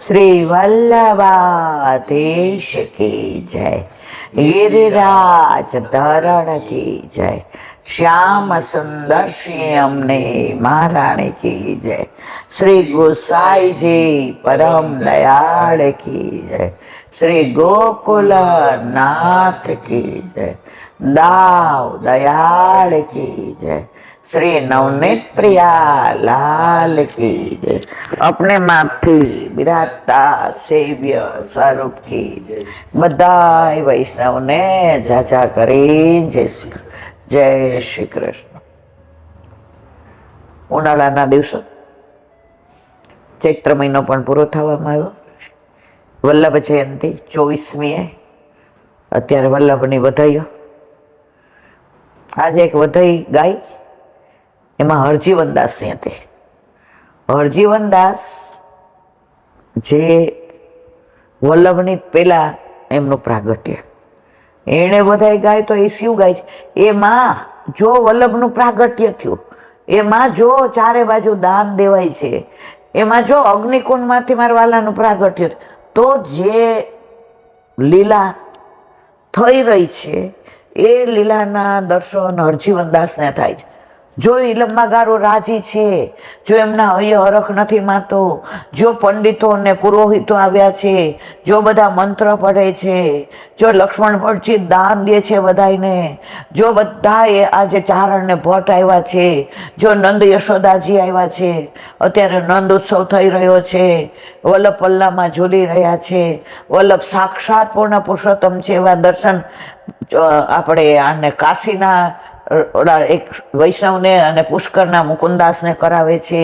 શ્રી વલ્લભાધીશ કી જય, ગિરિરાજ ધરણ કી જય, શ્યામ સુંદર શ્રી અમને મહારાણી કી જય, શ્રી ગુસાઈજી પરમ દયાળ કી જય, શ્રી ગોકુલ નાથ કી જય, દાવ દયાળ કી જય, શ્રી નવનીત પ્રિયા લાલ કી જય, अपने माफी बिराजता सेव्य स्वरूप की बधाई वैष्णव ने जाजा કરી જય શ્રી કૃષ્ણ. ઉનાળાના દિવસો, ચૈત્ર મહિનો પણ પૂરો થવામાં આવ્યો. વલ્લભ જયંતિ 24મી, અત્યારે વલ્લભની વધાઈઓ. આજે એક વધાઈ ગાઈ, એમાં હરજીવનદાસની હતી. હરજીવનદાસ જે વલ્લભની પેલા એમનું પ્રાગટ્ય, એણે બધાય ગાય તો એ શિવ ગાય છે. એમાં જો વલ્લભનું પ્રાગટ્ય થયું, એમાં જો ચારે બાજુ દાન દેવાય છે, એમાં જો અગ્નિકુંડમાંથી મારા વાલાનું પ્રાગટ્ય થયું, તો જે લીલા થઈ રહી છે એ લીલાના દર્શન હરજીવનદાસને થાય છે. જો ઇલમગારો રાજી છે, જો એમના હૈયે હરખ નથી માતો, જો પંડિતો અને પુરોહિતો આવ્યા છે, જો બધા મંત્ર પઢે છે, જો લક્ષ્મણ ભટ્ટજી દાન દે છે બધાને, જો બધાએ આજે ચારણ ને ભટ્ટ આવ્યા છે, જો નંદ યશોદાજી આવ્યા છે, અત્યારે નંદ ઉત્સવ થઈ રહ્યો છે, વલ્લભ પલ્લામાં ઝૂલી રહ્યા છે, વલ્લભ સાક્ષાત પૂર્ણ પુરુષોત્તમ છે એવા દર્શન આપણે આને કાશીના ઓલા એક વૈષ્ણવને અને પુષ્કરના મુકુંદાસને કરાવે છે.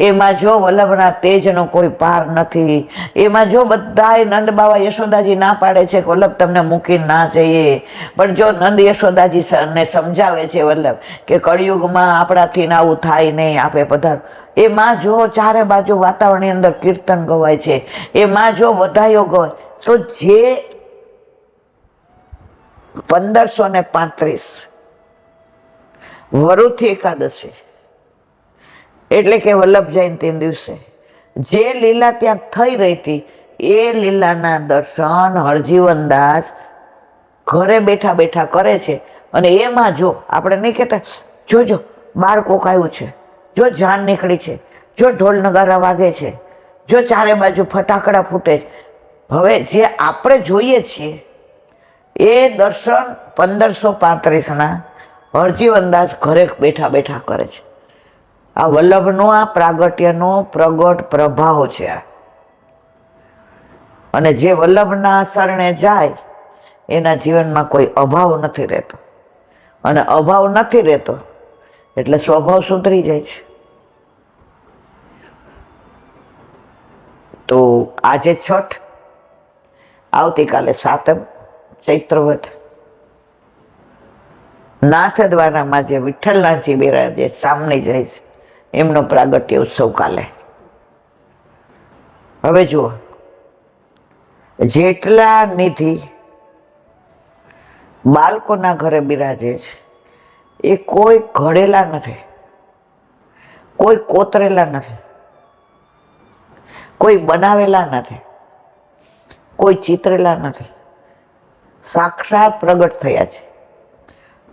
એમાં જો વલ્લભના તેજનો કોઈ પાર નથી. એમાં જો બધાય નંદ બાવા યશોદાજી ના પાડે છે કે વલ્લભ તમને મૂકી ના જઈએ, પણ જો નંદ યશોદાજી ને સમજાવે છે વલ્લભ કે કળિયુગમાં આપણાથી આવું થાય નહીં, આપે પધાર. એમાં જો ચારે બાજુ વાતાવરણની અંદર કીર્તન ગવાય છે, એમાં જો વધાઈઓ ગવાય, તો જે 1535 વરુથી એકાદશી એટલે કે વલ્લભ જયંતિ દિવસે જે લીલા ત્યાં થઈ રહી હતી, એ લીલાના દર્શન હરજીવનદાસ ઘરે બેઠા બેઠા કરે છે. અને એમાં જો આપણે નહીં કહેતા, જોજો બાર કોક આવ્યું છે, જો જાન નીકળી છે, જો ઢોલ નગારા વાગે છે, જો ચારે બાજુ ફટાકડા ફૂટે છે. હવે જે આપણે જોઈએ છીએ એ દર્શન 1535ના હરજીવનદાસ ઘરે બેઠા બેઠા કરે છે. આ વલ્લભનો આ પ્રાગટ્યનો પ્રગટ પ્રભાવ છે આ. અને જે વલ્લભના શરણે જાય એના જીવનમાં કોઈ અભાવ નથી રહેતો, અને અભાવ નથી રહેતો એટલે સ્વભાવ સુધરી જાય છે. તો આજે છઠ, આવતીકાલે સાતમ ચૈત્રવદ. નાથ દ્વારામાં જે વિઠ્ઠલનાથજી બિરાજે સામની જાય છે, એમનો પ્રાગટ્ય ઉત્સવ કાલે. હવે જુઓ, જેટલા નિધિ બાળકોના ઘરે બિરાજે છે એ કોઈ ઘડેલા નથી, કોઈ કોતરેલા નથી, કોઈ બનાવેલા નથી, કોઈ ચિતરેલા નથી, સાક્ષાત પ્રગટ થયા છે.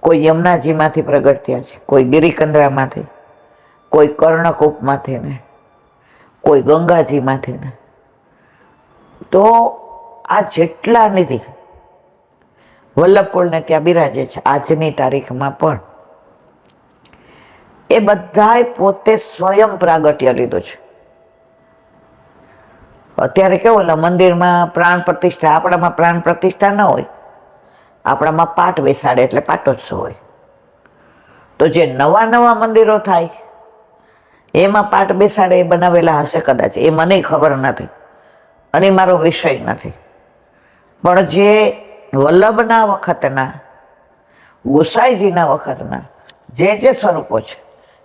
કોઈ યમુનાજીમાંથી પ્રગટ થયા છે, કોઈ ગિરિકંદરામાંથી, કોઈ કર્ણકૂપમાંથી ને, કોઈ ગંગાજીમાંથી ને. તો આ જેટલા નિધિ વલ્લભકુળને ત્યાં બિરાજે છે આજની તારીખમાં પણ, એ બધાએ પોતે સ્વયં પ્રાગટ્ય લીધું છે. અત્યારે કેવું મંદિરમાં પ્રાણ પ્રતિષ્ઠા, આપણામાં પ્રાણ પ્રતિષ્ઠા ન હોય, આપણામાં પાઠ બેસાડે એટલે પાટોત્સવ હોય. તો જે નવા નવા મંદિરો થાય એમાં પાઠ બેસાડે એ બનાવેલા હશે કદાચ, એ મને ખબર નથી અને મારો વિષય નથી. પણ જે વલ્લભના વખતના, ગુસાઈજીના વખતના જે સ્વરૂપો છે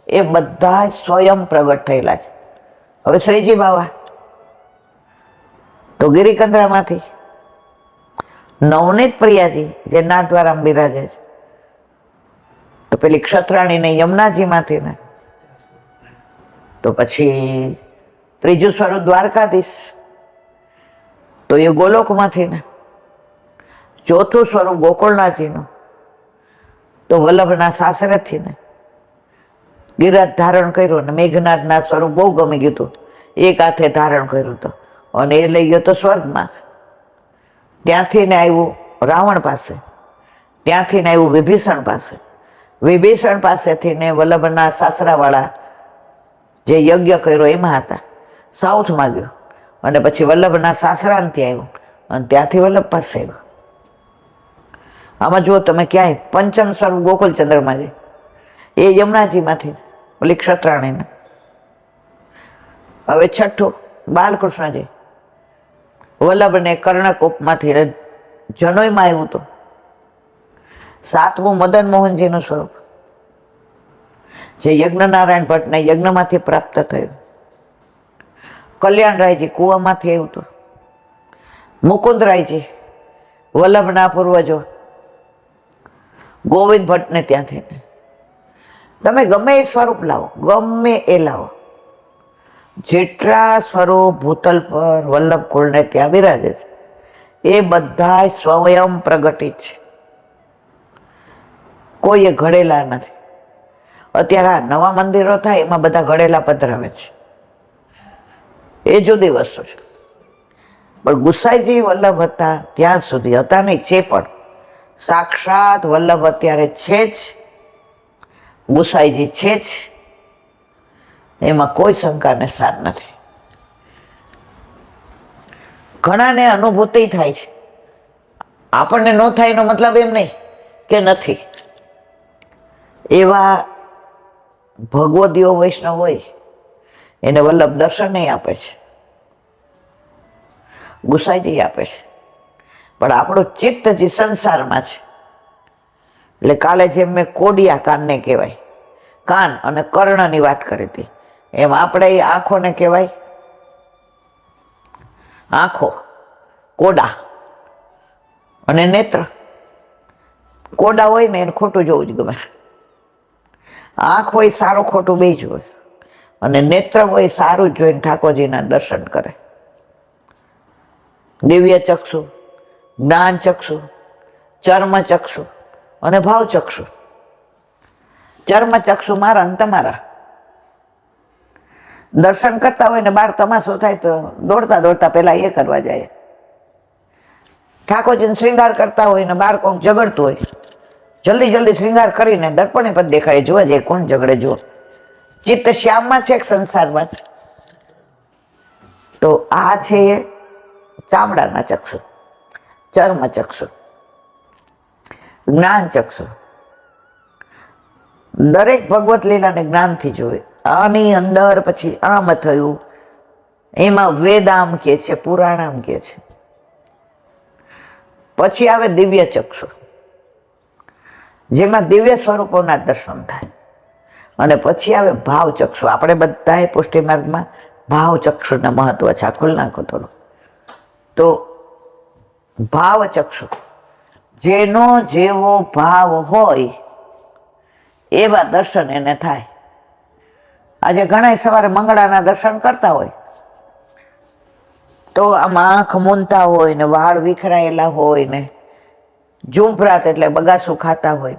એ બધા સ્વયં પ્રગટ થયેલા છે. હવે શ્રીજી બાવા તો ગિરિકંદરામાંથી, નવનીત પ્રિયાજી જે નાથ દ્વારા બિરાજે છે, તો પેલી ક્ષત્રાણીને યમુનાજીમાંથી ને, તો પછી ત્રીજું સ્વરૂપ દ્વારકાધીશ તો એ ગોલોકમાંથી ને ચોથું સ્વરૂપ ગોકુળનાથજીનું તો વલ્લભના સાસરેથી ને ગિરાજ ધારણ કર્યું ને મેઘનાથના સ્વરૂપ બહુ ગમી ગયું હતું, એક હાથે ધારણ કર્યું હતું અને એ લઈ ગયો તો સ્વર્ગમાં. ત્યાંથી ને આવ્યું રાવણ પાસે, ત્યાંથી ને આવ્યું વિભીષણ પાસે, વિભીષણ પાસેથી ને વલ્લભના સાસરાવાળા જે યજ્ઞ કર્યો એમાં હતા, સાઉથમાં ગયો અને પછી વલ્લભના સાસરાથી આવ્યું અને ત્યાંથી વલ્લભ પાસે આવ્યું. આમાં જુઓ તમે ક્યાંય પંચમ સ્વરૂપ ગોકુલચંદ્રમાં જાય એ યમુનાજીમાંથી ઓલી ક્ષત્રાણીને. હવે છઠ્ઠું બાલકૃષ્ણજી વલ્લભને કર્ણકોપમાંથી જનોઈમાં આવ્યું હતું. સાતમું મદન મોહનજીનું સ્વરૂપ જે યજ્ઞનારાયણ ભટ્ટને યજ્ઞમાંથી પ્રાપ્ત થયું. કલ્યાણરાયજી કુવામાંથી આવ્યું હતું. મુકુંદરાયજી વલ્લભના પૂર્વજો ગોવિંદ ભટ્ટને ત્યાંથી. તમે ગમે એ સ્વરૂપ લાવો, ગમે એ લાવો, જેટલા સ્વરૂપ ભૂતલ પર વલ્લભ કુળને ત્યાં બિરાજે છે એ બધા સ્વયં પ્રગટિત છે, કોઈ એ ઘડેલા નથી. અત્યારે આ નવા મંદિરો થાય એમાં બધા ઘડેલા પધરાવે છે, એ જુદી વસ્તુ છે. પણ ગુસાઈજી વલ્લભ હતા ત્યાં સુધી હતા નહીં, છે પણ સાક્ષાત વલ્લભ અત્યારે છે જ, ગુસાઈજી છે જ, એમાં કોઈ શંકાને સાર નથી. ઘણાને અનુભૂતિ થાય છે, આપણને ન થાય એનો મતલબ એમ નહીં કે નથી. એવા ભગવદીઓ વૈષ્ણવ હોય એને વલ્લભ દર્શન નહીં આપે છે, ગુસાઈજી આપે છે. પણ આપણું ચિત્ત જે સંસારમાં છે, એટલે કાલે જેમ મેં કોડિયા કાનને કહેવાય, કાન અને કર્ણની વાત કરી હતી, એમ આપણે આંખોને કહેવાય આંખો, કોડા અને નેત્ર. કોડા હોય ને એને ખોટું જોવું જ ગમે, આંખ હોય સારું ખોટું બે જ હોય, અને નેત્ર હોય સારું જોઈને ઠાકોરજીના દર્શન કરે. દિવ્ય ચક્ષુ, જ્ઞાન ચક્ષુ, ચર્મ ચક્ષુ અને ભાવ ચક્ષુ. ચર્મ ચક્ષુ મારા અને તમારા. દર્શન કરતા હોય ને બાર તમાશો થાય તો દોડતા દોડતા પેલા એ કરવા જાય. ઠાકોરજીને શ્રૃંગાર કરતા હોય ને બાર કોક ઝઘડતું હોય, જલ્દી જલ્દી શ્રૃંગાર કરીને દર્પણે પણ દેખાય, જોવા જાય કોણ ઝઘડે. જુઓ, ચિત્ત શ્યામમાં છે કે સંસારમાં? તો આ છે ચામડાના ચક્ષુ, ચર્મ ચક્ષુ, જ્ઞાન ચક્ષુ. દરેક ભગવત લીલાને જ્ઞાનથી જોવે. આની અંદર પછી આમ થયું, એમાં વેદ આમ કે છે, પુરાણ આમ કે છે. પછી આવે દિવ્ય ચક્ષુ, જેમાં દિવ્ય સ્વરૂપોના દર્શન થાય. અને પછી આવે ભાવ ચક્ષુ. આપણે બધાએ પુષ્ટિ માર્ગમાં ભાવ ચક્ષુના મહત્વ છે, આ ખુલ નાખો થોડું. તો ભાવ ચક્ષુ, જેનો જેવો ભાવ હોય એવા દર્શન એને થાય. આજે ઘણા સવારે મંગળાના દર્શન કરતા હોય તો આમાં આંખ મૂંદતા હોય ને વાળ વિખરાયેલા હોય ને ઝૂંપરાત એટલે બગાસું ખાતા હોય.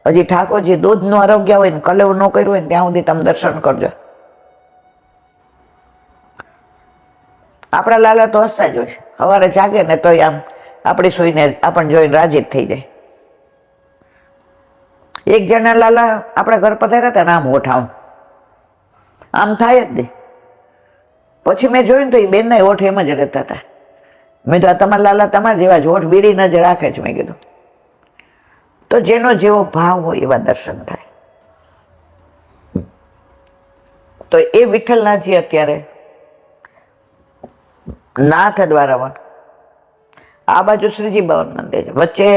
હજી ઠાકોરજી દૂધનું આરોગ્ય હોય ને કલેવ ન કર્યું હોય ને ત્યાં સુધી તમે દર્શન કરજો. આપણા લાલા તો હસતા જ હોય, સવારે જાગે ને તો આમ આપણી સુઈને આપણને જોઈને રાજી જ થઈ જાય. એક જણા લાલા આપણા ઘર પધાર્યા હતા ને આમ હોઠ આમ થાય જ નહીં. પછી મેં જોયું તો એ બેનના હોઠ એમ જ રહેતા હતા. મેં તો આ તમારા લાલા તમારા જેવા જ હોઠ બીડીને જ રાખે છે, મેં કીધું. તો જેનો જેવો ભાવ હોય એવા દર્શન થાય. તો એ વિઠ્ઠલનાથજી અત્યારે નાથ દ્વારામાં, આ બાજુ શ્રીજી ભવન મંદિર, વચ્ચે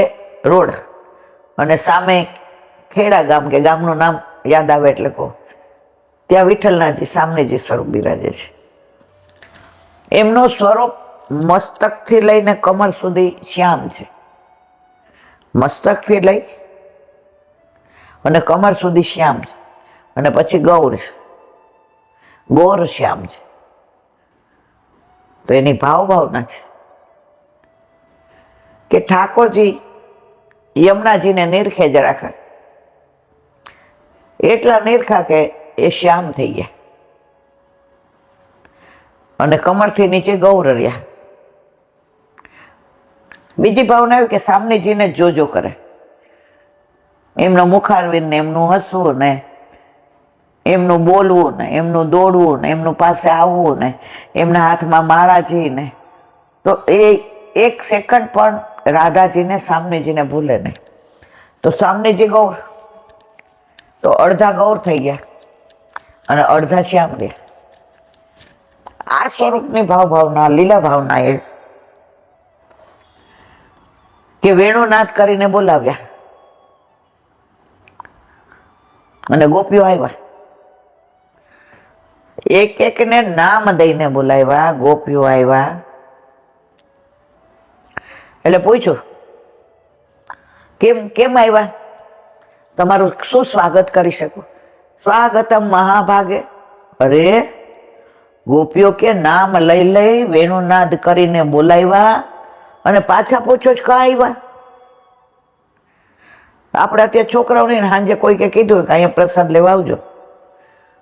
રોડ અને સામે ખેડા ગામ, કે ગામનું નામ યાદ આવે એટલે કહો, ત્યાં વિઠ્ઠલનાથજી સામનેજી સ્વરૂપ બિરાજે છે. એમનું સ્વરૂપ મસ્તકથી લઈને કમર સુધી શ્યામ છે. મસ્તકથી લઈ અને કમર સુધી શ્યામ છે, અને પછી ગૌર છે, ગોર શ્યામ છે. તો એની ભાવ ભાવના છે. કે ઠાકોરજી યમુનાજીને નિરખે જ રાખે, એટલા નિરખા કે એ શ્યામ થઈ ગયા અને કમરથી નીચે ગૌર રહ્યા. બીજી ભાવના આવી કે સામનેજીને જોજો કરે, એમનો મુખારવિંદ ને એમનું હસવું ને એમનું બોલવું ને એમનું દોડવું ને એમનું પાસે આવવું ને એમના હાથમાં માળાજી ને, તો એ એક સેકન્ડ પણ રાધાજીને સામનેજીને ભૂલે નહીં. તો સામનેજી ગૌર, તો અડધા ગૌર થઈ ગયા અને અડધા શ્યામ રહ્યા. આ સ્વરૂપની ભાવના, લીલા ભાવના એ કે વેણુનાદ કરીને બોલાવ્યા અને ગોપીઓ આવ્યા, એક એક ને નામ દઈને બોલાવ્યા. ગોપીઓ આવ્યા એટલે પૂછ્યું કેમ કેમ આવ્યા, તમારું શું સ્વાગત કરી શકું? સ્વાગતમ મહાભાગે. અરે ગોપીઓ કે નામ લઈ લઈ વેણુનાદ કરીને બોલાવ્યા અને પાછા પૂછો જ કાં આવ્યા? આપણે અત્યારે છોકરાઓને સાંજે કોઈ કે કીધું કે અહીંયા પ્રસાદ લેવા આવજો,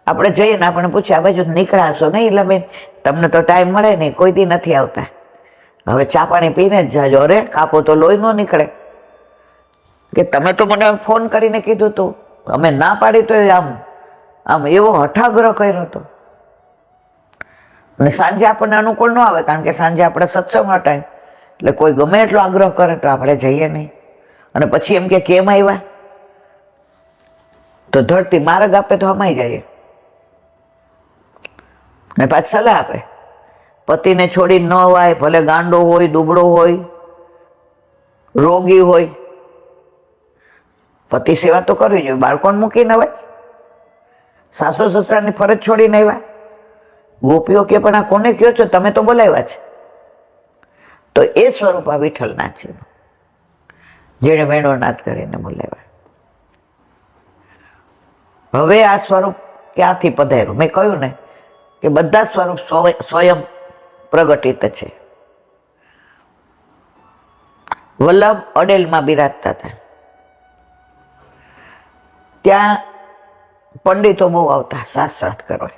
આપણે જઈએ ને આપણે પૂછીએ આ બાજુ નીકળાશો નહીં? એટલે બેન તમને તો ટાઈમ મળે નહીં, કોઈ દી નથી આવતા, હવે ચા પાણી પીને જ જાજો. અરે કાપો તો લોહી ન નીકળે કે તમે તો મને ફોન કરીને કીધું તું, અમે ના પાડી તો આમ આમ એવો હઠાગ્રહ કર્યો હતો. અને સાંજે આપણને અનુકૂળ ન આવે, કારણ કે સાંજે આપણે સત્સંગનો ટાઈમ, એટલે કોઈ ગમે એટલો આગ્રહ કરે તો આપણે જઈએ નહીં. અને પછી એમ કે કેમ આવ્યા, તો ધરતી માર્ગ આપે તો હમાઈ જાય. ને પાછી સલાહ આપે, પતિને છોડી ન અવાય, ભલે ગાંડો હોય, દુબળો હોય, રોગી હોય, પતિ સેવા તો કરવી જોઈએ. બાળકોને મૂકીને અવાય, સાસુ સસરાની ફરજ છોડીને આવ્યા. ગોપીઓ કે પણ આ કોને કયો છો, તમે તો બોલાવ્યા છે. તો એ સ્વરૂપ આ વિઠ્ઠલનાથ છે, જેણે વેણુનાદ કરીને બોલાવ્યા. હવે આ સ્વરૂપ ક્યાંથી પધાર્યું? મેં કહ્યું ને કે બધા સ્વરૂપ સ્વયં પ્રગટિત છે. વલ્લભ અડેલમાં બિરાજતા હતા, ત્યાં પંડિતો બહુ આવતા શાસ્ત્રાર્થ કરવા.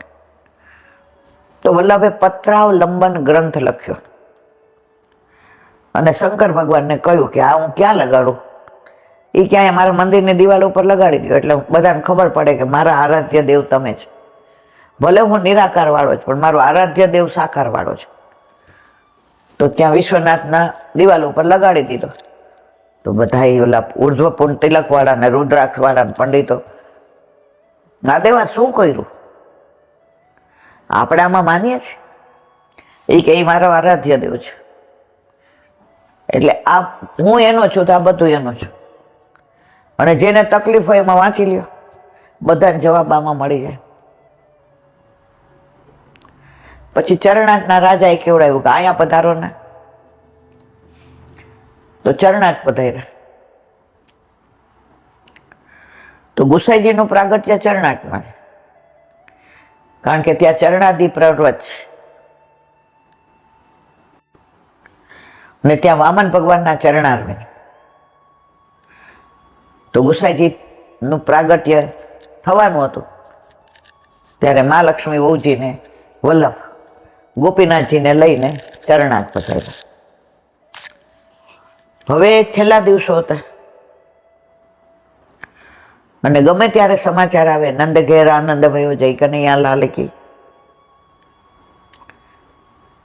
તો વલ્લભે પત્રાવલંબન ગ્રંથ લખ્યો અને શંકર ભગવાનને કહ્યું કે આ હું ક્યાં લગાડું? એ ક્યાંય મારા મંદિરની દિવાલ ઉપર લગાડી દો, એટલે બધાને ખબર પડે કે મારા આરાધ્ય દેવ તમે જ. ભલે હું નિરાકાર વાળો છું, પણ મારો આરાધ્ય દેવ સાકાર વાળો છે. તો ત્યાં વિશ્વનાથના દિવાલ ઉપર લગાડી દીધો. તો બધા ઓલા ઉર્ધ્વ તિલક વાળા ને રુદ્રાક્ષ વાળા પંડિતો, ના દેવા શું કર્યું? આપણે આમાં માનીએ છીએ એ કે એ મારો આરાધ્ય દેવ છે, એટલે આ હું એનો છું તો આ બધું એનો છું. અને જેને તકલીફ હોય એમાં વાંચી લ્યો, બધાને જવાબ આમાં મળી જાય. પછી ચરણાટના રાજાએ કેવડાવ્યું કે અહીંયા પધારો ને, તો ચરણાટ પધાર્યા. તો ગુસાઈજીનું પ્રાગટ્ય ચરણાટમાં, કારણ કે ત્યાં ચરણાદી પર્વત છે ને ત્યાં વામન ભગવાનના ચરણારને. તો ગુસાઈજીનું પ્રાગટ્ય થવાનું હતું ત્યારે મહાલક્ષ્મી વહુજીને વલ્લભ ગોપીનાથજીને લઈને ચરણાટ પધાર્યા. હવે છેલ્લા દિવસો હતા અને ગમે ત્યારે સમાચાર આવે નંદ ઘેર આનંદ ભયો જય કનૈયા લાલ કી.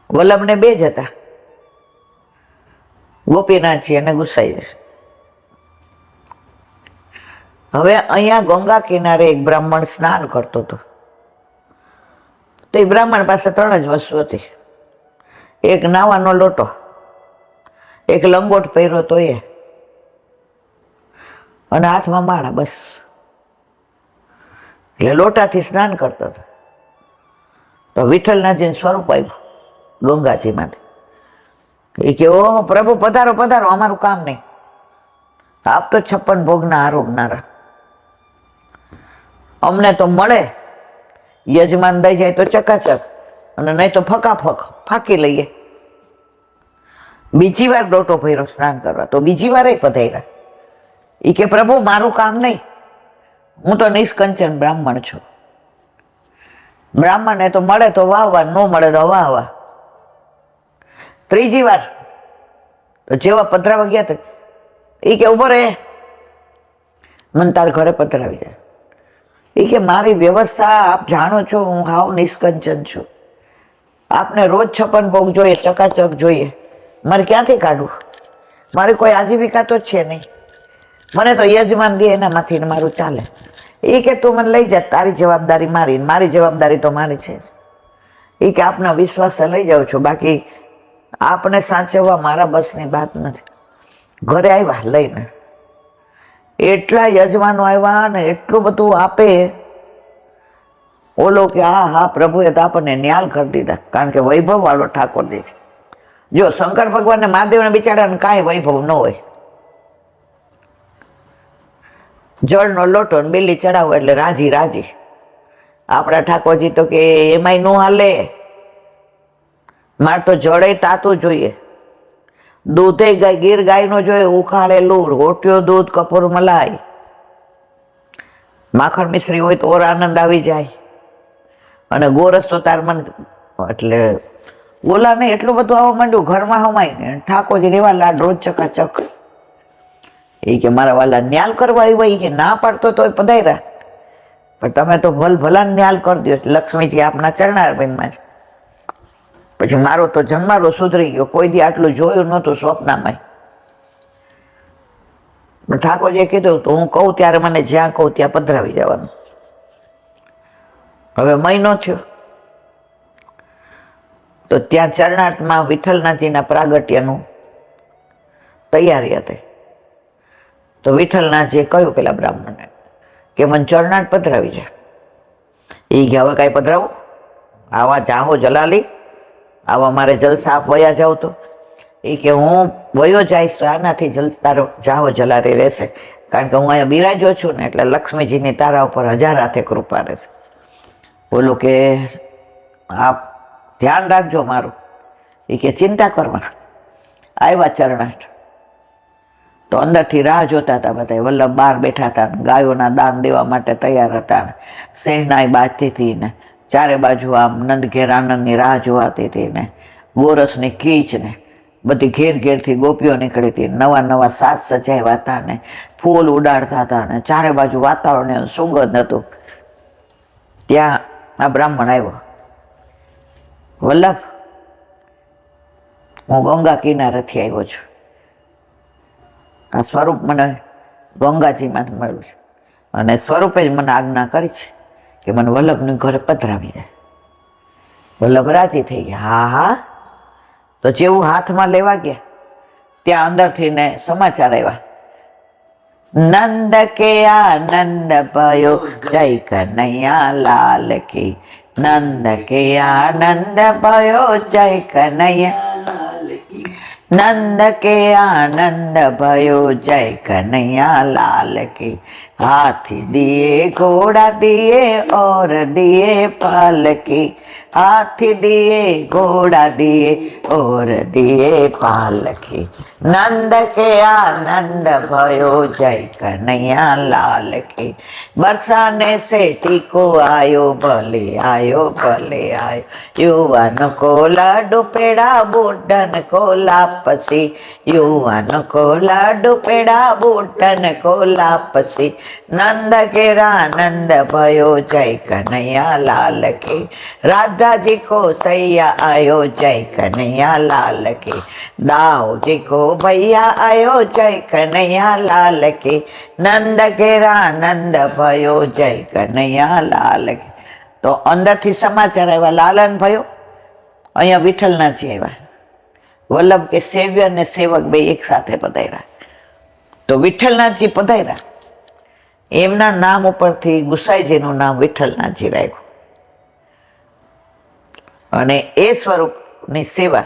વલ્લભને બે જ હતા, ગોપીનાથજી અને ગુસાઈજી. હવે અહીંયા ગંગા કિનારે એક બ્રાહ્મણ સ્નાન કરતો હતો. તો એ બ્રાહ્મણ પાસે ત્રણ જ વસ્તુ હતી, એક નાવાનો લોટો, એક લંગોટ પહેર્યો તો એ, અને હાથમાં માળા, બસ. એટલે લોટાથી સ્નાન કરતો હતો. તો વિઠ્ઠલનાથજીને સ્વરૂપ આવ્યું ગંગાજીમાંથી. એ કે ઓહો પ્રભુ પધારો પધારો, અમારું કામ નહીં, આપ તો 56 ભોગના આરોગનારા, અમને તો મળે, યજમાન દઈ જાય તો ચકાચક, અને નહીં તો ફકાફક ફાંકી લઈએ. બીજી વાર ડોટો ભર્યો સ્નાન કરવા, તો બીજી વાર પધાર્યા. એ કે પ્રભુ મારું કામ નહીં, હું તો નિષ્કંચન બ્રાહ્મણ છું. બ્રાહ્મણને તો મળે તો વાહ વાહ, ન મળે તો વાહ વાહ. ત્રીજી વાર તો જેવા પધરાવા ગયા એ કે ઉભો રે, મને તાર ઘરે પધરાવી જાય. એ કે મારી વ્યવસ્થા આપ જાણો છો, હું હાવ નિષ્કંચન છું. આપને રોજ 56 ભોગ જોઈએ, ચકાચક જોઈએ, મારે ક્યાંથી કાઢવું? મારી કોઈ આજીવિકા તો છે નહીં, મને તો યજમાન દે એનામાંથી મારું ચાલે. એ કે તું મને લઈ જા, તારી જવાબદારી મારી, મારી જવાબદારી તો મારી છે. એ કે આપના વિશ્વાસે લઈ જાઉં છું, બાકી આપને સાચવવા મારા બસની વાત નથી. ઘરે આવ્યા લઈને, એટલા યજમાનો આવ્યા ને એટલું બધું આપે. ઓલો કે હા હા પ્રભુએ તો આપણને ન્યાલ કરી દીધા, કારણ કે વૈભવ વાળો ઠાકોરજી છે. જો શંકર ભગવાન ને મહાદેવને બિચારાને કાંઈ વૈભવ ન હોય, જળનો લોટો ને બિલ્લી ચડાવો એટલે રાજી રાજી. આપણા ઠાકોરજી તો કે એમાંય ન હાલે, મારે તો જળે તાતું જોઈએ, દૂધે ગાય, ગીર ગાય નો જોઈએ, ઉખાડેલું, રોટિયો દૂધ, કપૂર મલાઈ, માખણ મિશ્રી હોય તો ઓર આનંદ આવી જાય. અને ગોરસ તો તાર મન, એટલે ઓલા ને એટલું બધું આવવા માંડ્યું ઘરમાં હમાય ને. ઠાકોરજી રેવા લાડ રોજ ચકાચક. એ કે મારા વાલા ન્યાલ કરવા આવ્યા, એ કે ના પાડતો તો પધાર્યા, પણ તમે તો ભલ ભલા ન્યાલ કરી દો. લક્ષ્મીજી આપના ચરણારવિંદમાં છે. પછી મારો તો જન્મારો સુધરી ગયો, કોઈ દી આટલું જોયું નહોતું સ્વપ્નમાં. ઠાકોરજીએ કીધું તો હું કહું ત્યારે મને જ્યાં કહું ત્યાં પધરાવી જવાનું. હવે મહિનો થયો તો ત્યાં ચરણાટમાં વિઠ્ઠલનાથજીના પ્રાગટ્યનું તૈયારી હતી. તો વિઠ્ઠલનાથજીએ કહ્યું પેલા બ્રાહ્મણને કે મને ચરણાટ પધરાવી જાય. એ કે હવે કાંઈ પધરાવું? આવા જાહો જલાલી, આવા મારે જલસા આપ વયા જાવ તો? એ કે હું વયો જઈશ તો આનાથી તારો જાહો જલાલી રહેશે, કારણ કે હું અહીંયા બિરાજો છું ને, એટલે લક્ષ્મીજીની તારા ઉપર 1000 હાથે કૃપા રહેશે. બોલો કે આપ ધ્યાન રાખજો મારું. એ કે ચિંતા કરવા. આવ્યા ચરણાટ તો અંદરથી રાહ જોતા હતા બધા. વલ્લભ બહાર બેઠા હતા, ગાયોના દાન દેવા માટે તૈયાર હતા, શહેનાઈ બાજતી હતી ને ચારે બાજુ આમ નંદ ઘેર આનંદની રાહ જોવાતી હતી ને ગોરસની કીચ ને બધી ઘેર ઘેરથી ગોપીઓ નીકળી હતી. નવા નવા સાજ સજાવ્યા હતા ને ફૂલ ઉડાડતા હતા ને ચારે બાજુ વાતાવરણ સુગંધ હતું. ત્યાં આ બ્રાહ્મણ આવ્યો, વલ્લભ હું ગંગા કિનારેથી આવ્યો છું, આ સ્વરૂપ મને ગંગાજીમાં મળ્યું છે અને સ્વરૂપે જ મને આજ્ઞા કરી છે કે મને વલ્લભની ઘરે પધરાવી જાય. વલ્લભ રાજી થઈ ગયા. હા હા. તો જેવું હાથમાં લેવા ગયા ત્યાં અંદરથી ને સમાચાર આવ્યા, નંદ કે આનંદ ભયો જય કનૈયા લાલ કી, નંદ કે આનંદ ભયો જય કનૈયા લાલ કી, નંદ કે આનંદ ભયો જય કનૈયા લાલ કી. हाथी दिए घोड़ा दिए और दिए पालकी, हाथी दिए घोड़ा दिए और दिए पालकी, नंद के आनंद भयो जय कन्हैया लाल की. बरसाने से टीको आयो भले आयो भले आयो, युवन को लाडू पेड़ा बूढ़न को लापसी, युवन को लाडू पेड़ा बूढ़न को लापसी, नंद के आनंद भयो जय कन्हैया लाल की. राधा जी को सैया आयो जय कन्हैया लाल की, दाऊ जी को भैया आयो जय कन्हैया लाल की, नंद के आनंद भयो जय कन्हैया लाल की. तो अंदर थी समाचार आया, लालन भयो अहिया विठ्ठलनाथजी आया. वल्लभ के सेव्य ने सेवक बे एक साथे पधार्या. तो विठ्ठलनाथजी पधार्या, એમના નામ ઉપરથી ગુસાઈજીનું નામ વિઠ્ઠલનાથજી રાખ્યું. અને એ સ્વરૂપની સેવા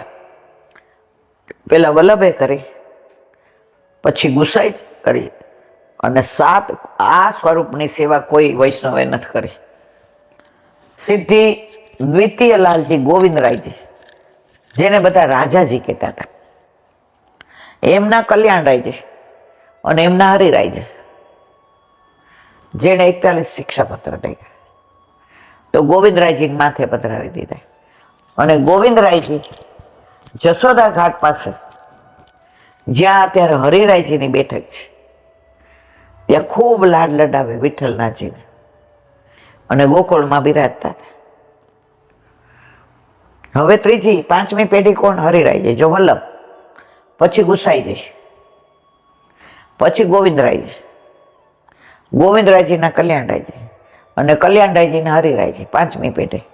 પેલા વલ્લભે કરી, પછી ગુસાઈ કરી, અને આ સ્વરૂપની સેવા કોઈ વૈષ્ણવે નથી કરી. સિદ્ધિ દ્વિતીય લાલજી ગોવિંદરાયજી, જેને બધા રાજાજી કહેતા હતા, એમના કલ્યાણરાયજી અને એમના હરિરાયજી, જેણે 41 શિક્ષાપત્ર લખ્યા, તો ગોવિંદરાયજીને માથે પધરાવી દીધા. અને ગોવિંદરાયજી જશોદા ઘાટ પાસે, જ્યાં અત્યારે હરિરાયજીની બેઠક છે, ત્યાં ખૂબ લાડ લડાવે વિઠ્ઠલનાથજીને અને ગોકુળમાં બિરાજતા હતા. હવે ત્રીજી પાંચમી પેઢી કોણ? હરિરાયજી. જો વલ્લભ, પછી ગુસાઈજી, પછી ગોવિંદરાયજી, ગોવિંદરાયજીના કલ્યાણરાયજી અને કલ્યાણરાયજીના હરિરાયજી, પાંચમી પેઢી.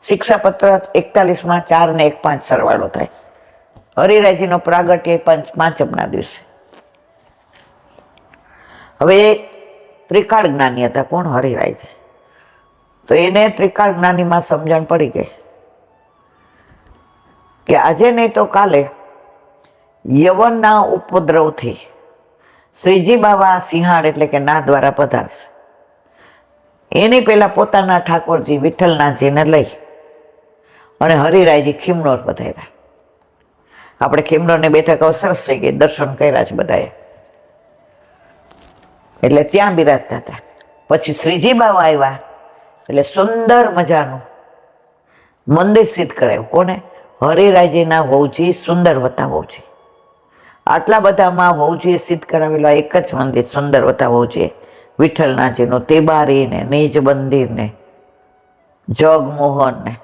શિક્ષાપત્ર 41માં 4 ને 1 5 સરવાળો થાય. હરિરાયજીનો પ્રાગટ્ય પાંચમના દિવસે. હવે ત્રિકાળ જ્ઞાની હતા. કોણ? હરિરાયજી. તો એને ત્રિકાળ જ્ઞાનીમાં સમજણ પડી ગઈ કે આજે નહીં તો કાલે યવનના ઉપદ્રવથી શ્રીજી બાવા સિંહાડ એટલે કે ના દ્વારા પધારશે. એની પહેલા પોતાના ઠાકોરજી વિઠ્ઠલનાથજીને લઈ અને હરિરાયજી ખીમનોર પધાર્યા. આપણે ખીમનોરની બેઠક સરસ થઈ ગઈ, દર્શન કર્યા છે બધાએ, એટલે ત્યાં બિરાજતા હતા. પછી શ્રીજી બાવા આવ્યા એટલે સુંદર મજાનું મંદિર સિદ્ધ કરાયું. કોને? હરિરાયજીના વહુજી સુંદરવતા વહુજી. આટલા બધામાં વહુજીએ સિદ્ધ કરાવેલા એક જ મંદિર સુંદરવતા વહુજીએ, વિઠ્ઠલનાથજીનું તેબારી ને નિજ મંદિર ને જગમોહન ને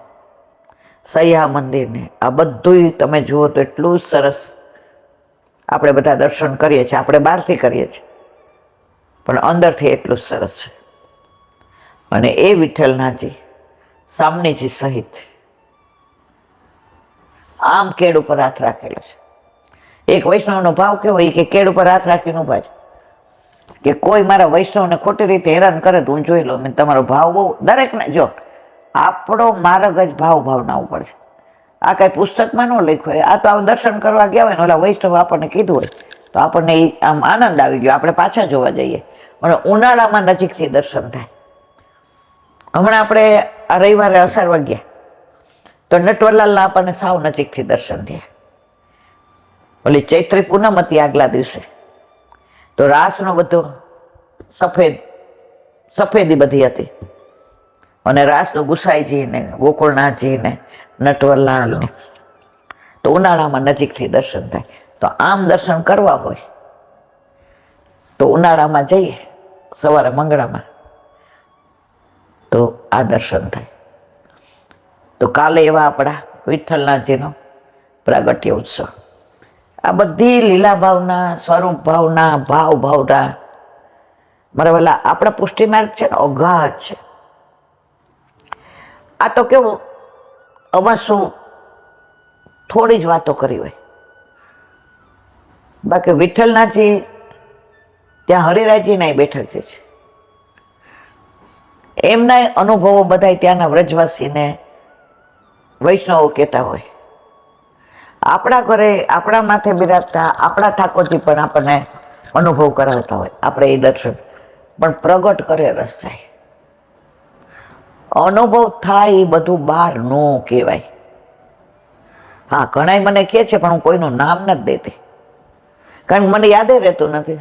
સહ્યા મંદિર ને આ બધું તમે જુઓ તો એટલું સરસ. આપણે બધા દર્શન કરીએ છીએ, આપણે બહારથી કરીએ છીએ, પણ અંદરથી એટલું સરસ છે. અને એ વિઠ્ઠલનાથજી સામનેજી સહિત આમ કેડ ઉપર હાથ રાખેલો છે. એક વૈષ્ણવનો ભાવ કેવો, કે કેડ ઉપર હાથ રાખીને ઉભા છે કે કોઈ મારા વૈષ્ણવને ખોટી રીતે હેરાન કરે તો હું જોઈ લઉં. મેં તમારો ભાવ બહુ દરેકને, જો આપણો માર્ગ જ ભાવના ઉપર છે. આ કાંઈ પુસ્તકમાં ન લખ્યું હોય, આ તો આ દર્શન કરવા ગયા હોય ને ઓલા વૈષ્ણવ આપણને કીધું હોય તો આપણને આમ આનંદ આવી ગયો, આપણે પાછા જોવા જઈએ. અને ઉનાળામાં નજીકથી દર્શન થાય. હમણાં આપણે આ રવિવારે અસારવા ગયા તો નટવરલાલના આપણને સાવ નજીકથી દર્શન થયા. ઓલી ચૈત્રી પૂનમ હતી આગલા દિવસે, તો રાસનો બધો સફેદી બધી હતી અને રાસનો ગુસાઈજી ને ગોકુળનાથજી ને નટવરલાલ ને, તો ઉનાળામાં નજીકથી દર્શન થાય. તો આમ દર્શન કરવા હોય તો ઉનાળામાં જઈએ સવારે મંગળામાં, તો આ દર્શન થાય. તો કાલે એવા આપણા વિઠ્ઠલનાથજીનો પ્રાગટ્ય ઉત્સવ. આ બધી લીલા ભાવના, સ્વરૂપ ભાવના, ભાવના, મારા વાલા આપણા પુષ્ટિ માર્ગ છે ને અગાધ છે. આ તો કેવું, આમાં શું થોડી જ વાતો કરી હોય, બાકી વિઠ્ઠલનાથજી ત્યાં હરિરાયજીના બેઠક જે છે એમના અનુભવો બધા ત્યાંના વ્રજવાસીને વૈષ્ણવો કહેતા હોય. આપણા ઘરે આપણા માથે બિરાજતા આપણા ઠાકોરજી પણ આપણને અનુભવ કરાવતા હોય. આપણે એ દર્શન પણ પ્રગટ કરે રસ જાય, અનુભવ થાય. એ બધું બહાર ન કહેવાય. હા, ઘણા મને કહે છે પણ હું કોઈનું નામ નથી દેતી, કારણ કે મને યાદ રહેતું નથી.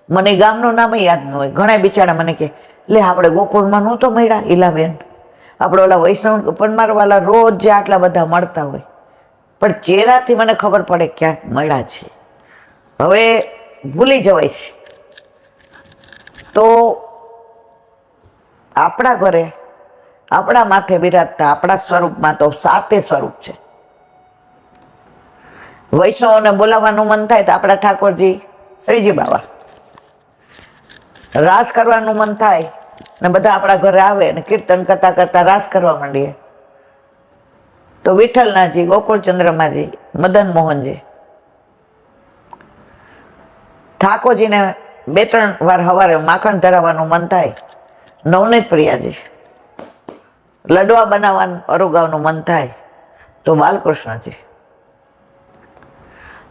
મને ગામનું નામ યાદ ન હોય. ઘણા બિચારા મને કહે, લે આપણે ગોકુળમાં નહોતો મળ્યા ઈલાબેન, આપણે ઓલા વૈષ્ણવ, પણ મારા વાલા રોજ જે આટલા બધા મળતા હોય, પણ ચહેરાથી મને ખબર પડે ક્યાંક મળ્યા છે. હવે ભૂલી જવાય છે. તો આપણા ઘરે આપણા માથે બિરાજતા આપણા સ્વરૂપમાં તો 7 સ્વરૂપ છે. વૈષ્ણવોને બોલાવવાનું મન થાય તો આપણા ઠાકોરજી શ્રીજી બાવા, રાસ કરવાનું મન થાય ને બધા આપણા ઘરે આવે ને કીર્તન કરતા કરતા રાસ કરવા માંડીએ તો વિઠ્ઠલનાથજી, ગોકુળચંદ્રમાજી, મદન મોહનજી, ઠાકોરજીને 2-3 વાર સવારે માખણ ધરાવવાનું મન થાય, નવનીત પ્રિયાજી, લડવા બનાવવાનું અરુગાવનું મન થાય તો બાલકૃષ્ણજી.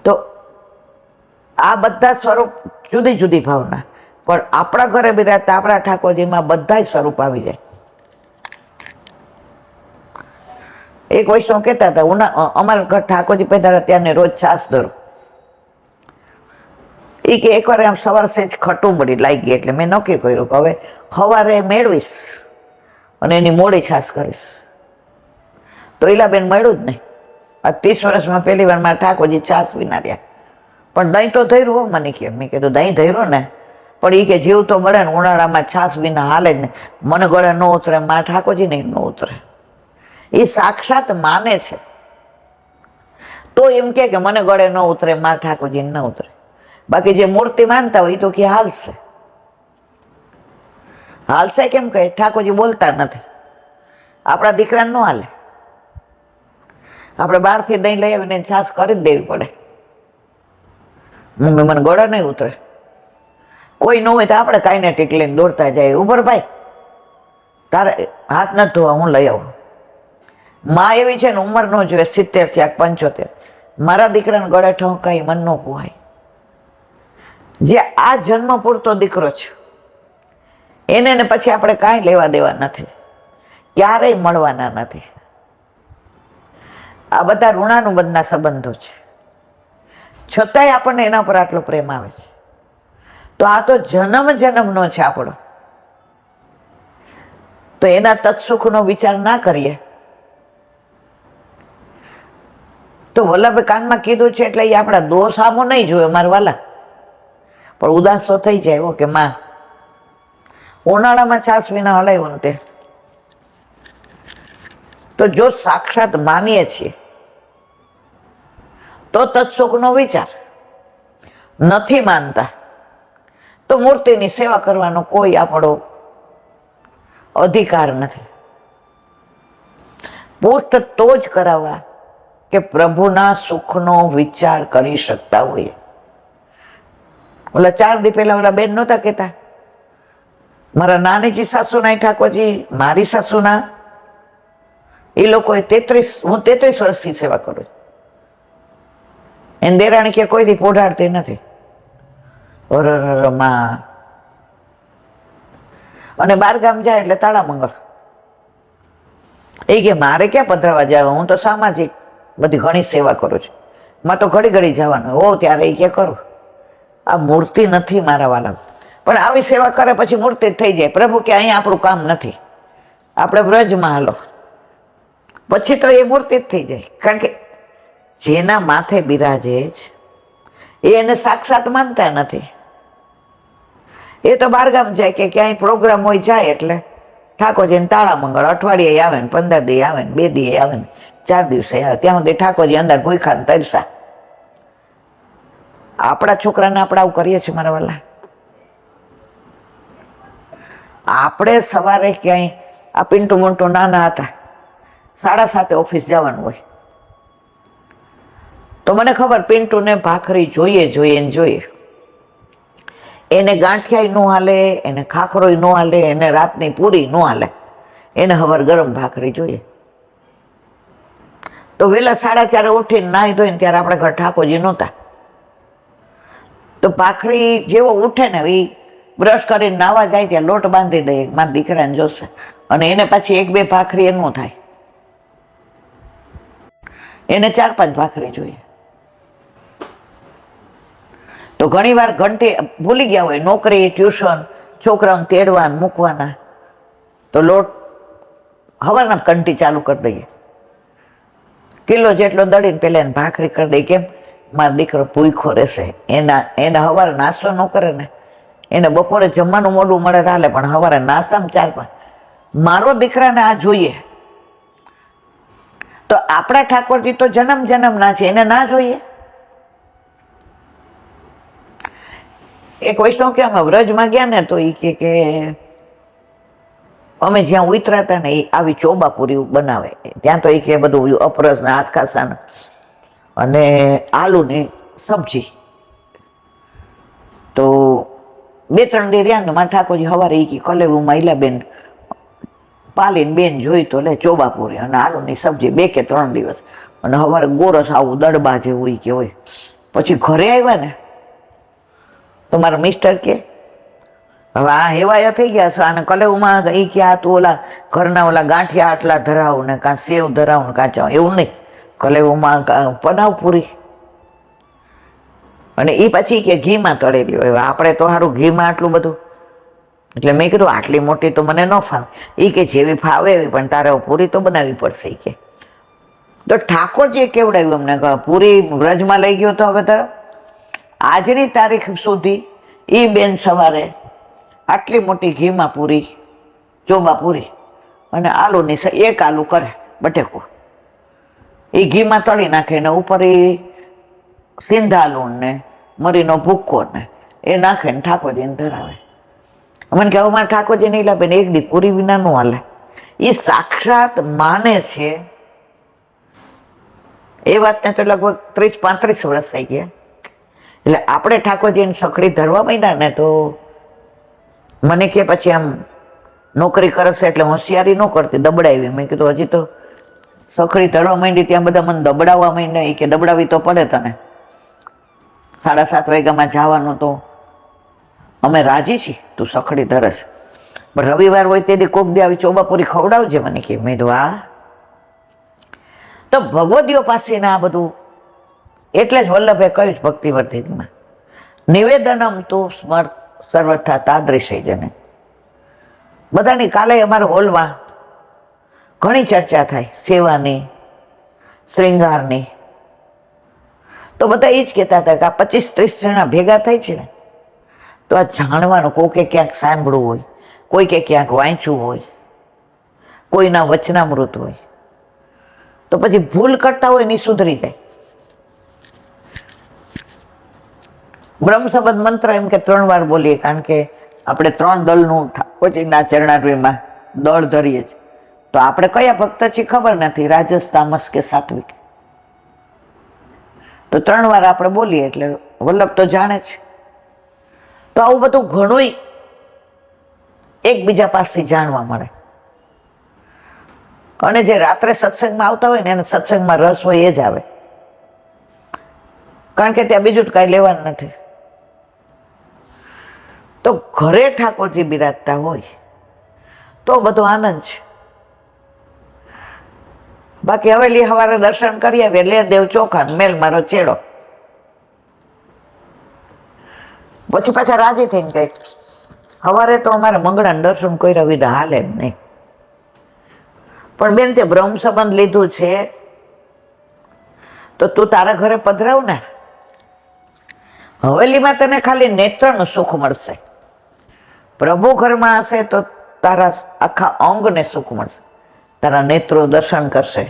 તો આ બધા સ્વરૂપ જુદી જુદી ભાવના, પણ આપણા ઘરે બિરાજતા આપણા ઠાકોરજીમાં બધા સ્વરૂપ આવી જાય. એક વૈષ્ણવ કહેતા હતા, અમારા ઘર ઠાકોરજી પધાર્યા ત્યાંને રોજ છાસ ધરો. એ કે એકવાર આમ સવાર સેજ ખટુંબડી લાગી એટલે મેં નક્કી કર્યું કે હવે સવારે મેળવીશ અને એની મોડી છાશ કરીશ. તો ઈલાબેન મળ્યું જ નહીં. આ 30 વર્ષમાં પહેલી વાર મારા ઠાકોરજી છાશ વિના રહ્યા. પણ દહીં તો ધર્યું હો મને કે. મેં કીધું દહીં ધર્યું ને, પણ એ કે જીવ તો મળે ને, ઉનાળામાં છાશ વિના હાલે જ નહીં. મને ગળે ન ઉતરે, મારા ઠાકોરજી નહીં ન ઉતરે. એ સાક્ષાત માને છે તો એમ કે મને ગળે ન ઉતરે, મારા ઠાકોરજી ન ઉતરે. બાકી જે મૂર્તિ માનતા હોય એ તો કે હાલશે. હાલશે કેમ કહે? ઠાકોરજી બોલતા નથી. આપણા દીકરાને ન હાલે. આપણે બહારથી દહીં લઈ આવીને છાશ કરી જ દેવી પડે. મમ્મી મને ગળે નહીં ઉતરે. કોઈ ન હોય તો આપણે કાઇનેટિક લઈને દોડતા જાય, ઉભર ભાઈ તારે હાથ નથી ધોવા, હું લઈ આવું. માં એવી છે ને, ઉંમર ન જોઈએ 70 થી 75. મારા દીકરાને ગળે ઠોકાય મન ન પોહાય. જે આ જન્મ પૂરતો દીકરો છે એને ને પછી આપણે કાંઈ લેવા દેવા નથી, ક્યારેય મળવાના નથી. આ બધા ઋણાનુબંધના સંબંધો છે, છતાંય આપણને એના પર આટલો પ્રેમ આવે છે. તો આ તો જન્મ જન્મનો છે આપણો. તો એના તત્સુખનો વિચાર ના કરીએ તો વલ્લભે કાનમાં કીધું છે એટલે એ આપણા દોષ આમો નહીં જોવે મારા વાલા, પણ ઉદાસો થઈ જાય કે માં ઉનાળામાં છાશ વિના હલાવ્યું તે. તો જો સાક્ષાત માનીએ છીએ તો તત્સુખનો વિચાર, નથી માનતા તો મૂર્તિની સેવા કરવાનો કોઈ આપણો અધિકાર નથી. પુષ્ટ તો જ કરાવવા કે પ્રભુના સુખનો વિચાર કરી શકતા હોઈએ. ઓલા 4 દી પહેલા ઓલા બેન નહોતા કહેતા, મારા નાનીજી સાસુના ઠાકોરજી, મારી સાસુના, એ લોકોએ 33 વર્ષથી સેવા કરું. એને દેરાણી કે કોઈ દી પોઢાડતી નથી. માં અને 12 ગામ જાય એટલે તાળા મંગળ. એ કે મારે ક્યાં પધરાવા જવા, હું તો સામાજિક બધી ઘણી સેવા કરું છું, માં તો ઘડી ઘડી જવાનું હો ત્યારે એ કે કરું. આ મૂર્તિ નથી મારા વાલા, પણ આવી સેવા કરે પછી મૂર્તિ જ થઈ જાય. પ્રભુ કે અહીંયા આપણું કામ નથી, આપણે વ્રજમાં હાલો, પછી તો એ મૂર્તિ જ થઈ જાય. કારણ કે જેના માથે બિરાજે છે એને સાક્ષાત માનતા નથી. એ તો બહારગામ જાય કે ક્યાંય પ્રોગ્રામ હોય જાય એટલે ઠાકોરજીને તાળા મંગળ, અઠવાડિયે આવે ને 15 દી આવે ને 2 દી આવે ને 4 દિવસે આવે, ત્યાં સુધી ઠાકોરજી અંદર ભૂખા ને તરસા. આપણા છોકરાને આપણે આવું કરીએ છીએ મારા વાલા. આપણે સવારે ક્યાંય આ પિન્ટુ મોન્ટુ નાના હતા 7:30 ઓફિસ જવાનું હોય, તો મને ખબર પિન્ટુને ભાખરી જોઈએ. એને ગાંઠિયાય ન હાલે, એને ખાખરોય ન હાલે, એને રાતની પૂરી ન હાલે, એને હવાર ગરમ ભાખરી જોઈએ. તો વહેલા 4:30 ઉઠીને નાહી ધોઈને ત્યારે આપણે ઘર ઠાકોરજી નહોતા, તો ભાખરી જેવો ઉઠે ને એ બ્રશ કરીને નાવા જાય ત્યાં લોટ બાંધી દઈએ, મારા દીકરાને જોશે, અને એને પછી 1-2 ભાખરી એ ન થાય, એને 4-5 ભાખરી જોઈએ. તો ઘણી વાર ઘંટી ભૂલી ગયા હોય, નોકરી, ટ્યુશન, છોકરાઓને તેડવા મૂકવાના, તો લોટ હવારના ઘંટી ચાલુ કરી દઈએ, કિલો જેટલો દળીને પેલા એને ભાખરી કરી દઈએ. કેમ? મારો દીકરો ભૂખ્યો રહેશે. એને હવારે નાસ્તો ન કરે ને, એને બપોરે જમવાનું મોડું મળે ચાલે, પણ હવારે નાસ્તામાં 4-5. મારો દીકરાને આ જોઈએ. તો આપણા ઠાકોરજી તો જન્મ જન્મના છે, એને ના જોઈએ? એક વૈષ્ણવ કે અમે વ્રજમાં ગયા ને, તો એ કે અમે જ્યાં ઉતરાતા ને એ આવી ચોબાપુરી બનાવે, ત્યાં તો એ કે બધું અપરસ ને હાથખાસા અને આલુની સબ્જી. તો 2-3 દી રહ્યા ને મારા ઠાકોરજી સવારે એ કે કલેવુમાં ઈલાબેન પાલીને બેન જોઈ તો લે ચોબાપુરી અને આલુની સબ્જી 2 કે 3 દિવસ, અને સવારે ગોરસ આવું દડબા જેવું કે હોય. પછી ઘરે આવ્યા ને તો મારા મિસ્ટર કે હવે આ હેવાયા થઈ ગયા છો, આને કલેવમાં એ કે આ તું ઓલા ઘરના ઓલા ગાંઠિયા આટલા ધરાવ ને કાં સેવ ધરાવ ને કાચા, એવું નહીં, કલેવમાં બનાવ પૂરી. અને એ પછી કે ઘીમાં તળેલી હોય. આપણે તો સારું ઘીમાં આટલું બધું, એટલે મેં કીધું આટલી મોટી તો મને ન ફાવે. એ કે જેવી ફાવે એવી, પણ તારે પૂરી તો બનાવવી પડશે એ કે. તો ઠાકોરજીએ કેવડાવ્યું અમને, પૂરી વ્રજમાં લઈ ગયો તો હવે તો આજની તારીખ સુધી એ બેન સવારે આટલી મોટી ઘીમાં પૂરી, ચોબા પૂરી અને આલુની એક આલુ કરે બટેકું, એ ઘીમાં તળી નાખે ને ઉપર એ સિંધાલુ ને મરીનો ભૂક્કો ને એ નાખે ને ઠાકોરજીને ધરાવે. મને કે હવે મારે ઠાકોરજી નહીં લાવે ને એક દી પૂરી વિના નું હાલે. એ સાક્ષાત માને છે. એ વાતને તો લગભગ 30-35 વર્ષ થઈ ગયા. એટલે આપણે ઠાકોરજીની સખડી ધરવા માંડ્યા ને તો મને કે પછી આમ નોકરી કરશે એટલે હોશિયારી ન કરતી, દબડાવી. મેં કીધું હજી તો સખડી ધરવા માંડી ત્યાં બધા મને દબડાવવા માંડ્યા. એ કે દબડાવી તો પડે તને, 7:30 વાગ્યામાં જવાનું, તો અમે રાજી છીએ તું સખડી ધરસ, પણ રવિવાર હોય તે દી કોક દી આવી ચોબાપુરી ખવડાવજે મને કે. મેં કીધું હા. તો ભગવદીઓ પાસે આ બધું, એટલે જ વલ્લભે કહ્યું ભક્તિવર્ધિનીમાં, નિવેદનમ તું સ્મર્ત સર્વથા તાદૃશય જને. બધાની કાલે અમારા હોલમાં ઘણી ચર્ચા થાય સેવાની, શ્રૃંગારની. તો બધા એ જ કહેતા હતા કે આ 25-30 જણા ભેગા થાય છે ને, તો આ જાણવાનું, કોકે ક્યાંક સાંભળવું હોય, કોઈ કે ક્યાંક વાંચ્યું હોય, કોઈના વચનામૃત હોય, તો પછી ભૂલ કરતા હોય ને સુધરી જાય. બ્રહ્મ સંબંધ મંત્ર એમ કે 3 વાર બોલીએ, કારણ કે આપણે 3 દળનું ઠાકોરજીના ચરણાટવીમાં દળ ધરીએ છીએ. તો આપણે કયા ભક્ત છીએ ખબર નથી, રાજસ, તામસ કે સાત્વિક. તો 3 વાર આપણે બોલીએ એટલે વલ્લભ તો જાણે છે. તો આવું બધું ઘણું એકબીજા પાસેથી જાણવા મળે. અને જે રાત્રે સત્સંગમાં આવતા હોય ને એને સત્સંગમાં રસ હોય એ જ આવે, કારણ કે ત્યાં બીજું કાંઈ લેવાનું નથી. તો ઘરે ઠાકોરજી બિરાજતા હોય તો બધો આનંદ છે. બાકી હવેલી સવારે દર્શન કરી આવીએ, લે દેવ ચોખા, મેલ મારો ચેડો, પછી પાછા રાજી થઈને કઈ. સવારે તો અમારે મંગળાના દર્શન કર્યા વિના હાલે જ નહીં. પણ બેન તે બ્રહ્મ સંબંધ લીધું છે તો તું તારા ઘરે પધરાવ ને. હવેલીમાં તને ખાલી નેત્રનું સુખ મળશે, પ્રભુ ઘરમાં હશે તો તારા આખા અંગને સુખ મળશે. તારા નેત્રો દર્શન કરશે,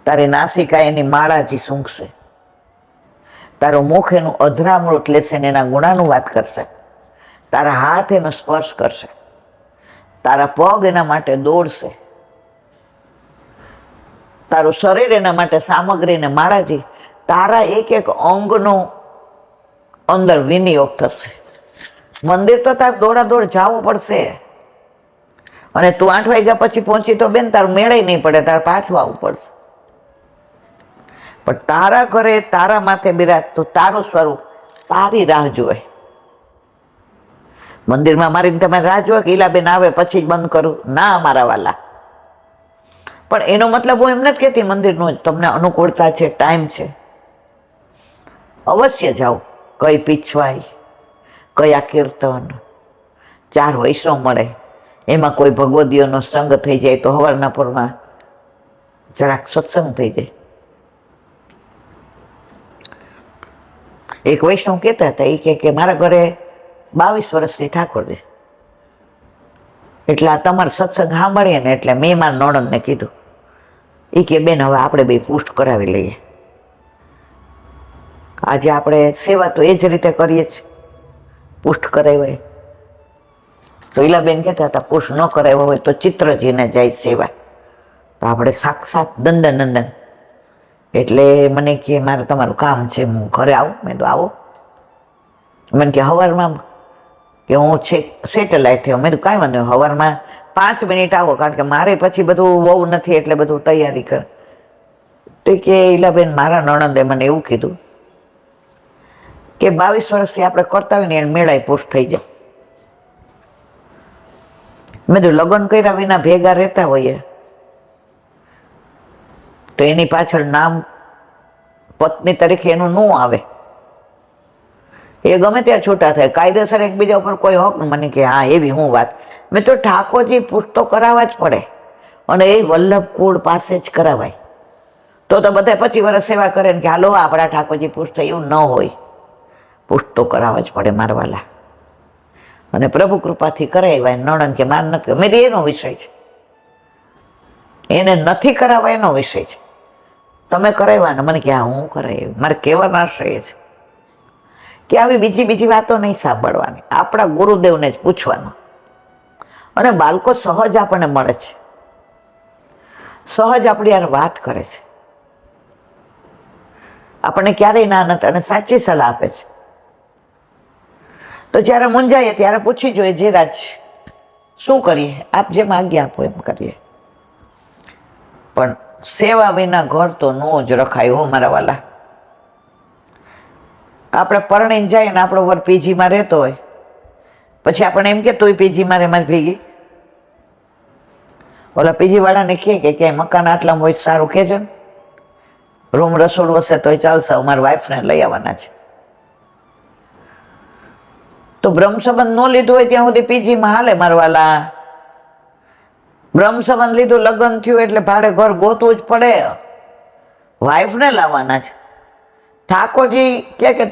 તારી નાસિકા એની માળાજી સૂંઘશે, તારું મુખ એનું અધરામૃત લેશે ને એના ગુણાનું વાત કરશે, તારા હાથ એનો સ્પર્શ કરશે, તારા પગ એના માટે દોડશે, તારું શરીર એના માટે સામગ્રીને માળાજી, તારા એક એક અંગનો અંદર વિનિયોગ થશે. મંદિર તો તાર દોડાદોડ જવું પડશે, અને તું 8 વાગ્યા પછી પહોંચી તો બેન તારું મેળાય નહીં પડે, તારે પાછું આવવું પડશે. પણ તારા ઘરે તારા માથે બિરાજતું તારું સ્વરૂપ તારી રાહ જોવે. મંદિરમાં મારી તમે રાહ જોવે કે ઈલાબેન આવે પછી જ બંધ કરું? ના મારા વાલા. પણ એનો મતલબ હું એમ નથી કહેતી મંદિરનું તમને અનુકૂળતા છે, ટાઈમ છે, અવશ્ય જાઓ. કઈ પીછવાય, કયા કીર્તન, 4 વૈષ્ણવ મળે, એમાં કોઈ ભગવદીઓનો સંગ થઈ જાય તો હવારના પૂરમાં જરાક સત્સંગ થઈ જાય. એક વૈષ્ણવ કહેતા હતા, એ કે મારા ઘરે 22 વર્ષથી ઠાકોરજી, એટલે આ તમારે સત્સંગ સાંભળીએ ને એટલે મેં મારા નણંદને કીધું, એ કે બેન હવે આપણે બે પુષ્ટ કરાવી લઈએ. આજે આપણે સેવા તો એ જ રીતે કરીએ છીએ, પુષ્ટ કરાવાય. તો ઈલાબેન કહેતા હતા પુષ્ટ ન કરાવ્યો હોય તો ચિત્રજીને જાય સેવા, તો આપણે સાક્ષાત નંદન. એટલે મને કે મારે તમારું કામ છે, હું ઘરે આવું? મેં તો આવો. મને કે સવારમાં, કે હું છે સેટેલાઇટ થયો. મેં તો કાંઈ વાંધો નહીં, સવારમાં 5 મિનિટ આવો, કારણ કે મારે પછી બધું બહુ નથી એટલે બધું તૈયારી કર. તો કે ઈલાબેન મારા નણંદે મને એવું કીધું કે 22 વર્ષથી આપણે કરતા હોય ને એને મેળાય પુષ્ટ થઈ જાય. મેં તો લગ્ન કર્યા વિના ભેગા રહેતા હોઈએ તો એની પાછળ નામ પત્ની તરીકે એનું ન આવે, એ ગમે ત્યાં છૂટા થાય, કાયદેસર એકબીજા ઉપર કોઈ હક મને કે હા એવી હું વાત. મેં તો ઠાકોરજી પુષ્ટો કરાવવા જ પડે, અને એ વલ્લભ કુળ પાસે જ કરાવાય. તો બધા 25 વર્ષ સેવા કરે ને કે હાલો આપણા ઠાકોરજી પુષ્ટ, એવું ન હોય. પુષ્ટો કરાવવા જ પડે મારવાલા. અને પ્રભુ કૃપાથી કરાવ્યા. નણંદ કે માર નથી, મેં એનો વિષય છે, એને નથી કરાવવા એનો વિષય છે. તમે કરાવ્યા ને મને કે હા હું કરાવી. મારે કહેવાનો આશય છે કે આવી બીજી વાતો નહીં સાંભળવાની, આપણા ગુરુદેવને જ પૂછવાનું. અને બાળકો સહજ આપણને મળે છે, સહજ આપણી યાર વાત કરે છે, આપણને ક્યારેય ના નથી અને સાચી સલાહ આપે છે. તો જ્યારે મૂંઝાઈએ ત્યારે પૂછી જોઈએ, જે રાજ શું કરીએ, આપ જેમ આજ્ઞા આપો એમ કરીએ. પણ સેવા વિના ઘર તો નો જ રખાય હો મારા વાલા. આપણે પરણીને જાય ને આપણો વર પીજીમાં રહેતો હોય, પછી આપણે એમ કે તોય પીજીમાં રે મારી ભેગી. ઓલા પીજી વાળાને કહે કે ક્યાંય મકાન આટલામાં હોય સારું કહેજો ને, રૂમ રસોડું હશે તોય ચાલશે, મારા વાઈફને લઈ આવવાના છે. તો બ્રહ્મ સંબંધ ન લીધું હોય ત્યાં સુધી પીજીમાં હાલે મારવાલા. બ્રહ્મ સંબંધ લીધું, લગ્ન થયું એટલે ભાડે ઘર ગોતવું જ પડે, વાઈફને લાવવાના છે. ઠાકોરજી કે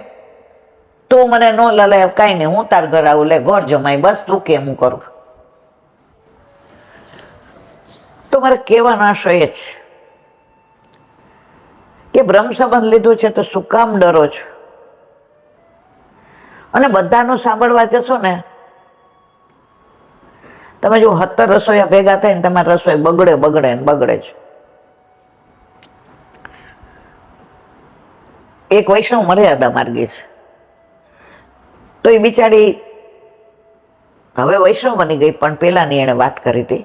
તું મને ન લલાય, કાંઈ નહીં હું તાર ઘર આવું, લે ઘર જમાય, બસ તું કેમ હું કરું. તો મારે કહેવાનો આશય એ છે કે બ્રહ્મ સંબંધ લીધું છે તો શું કામ ડરો છો? અને બધાનું સાંભળવા જશો ને, તમે જો 17 રસોઈયા ભેગા થાય ને તમારી રસોઈ બગડે છે. એક વૈષ્ણવ મર્યાદા માર્ગી છે, તો એ બિચારી હવે વૈષ્ણવ બની ગઈ, પણ પેલાની એને વાત કરી હતી.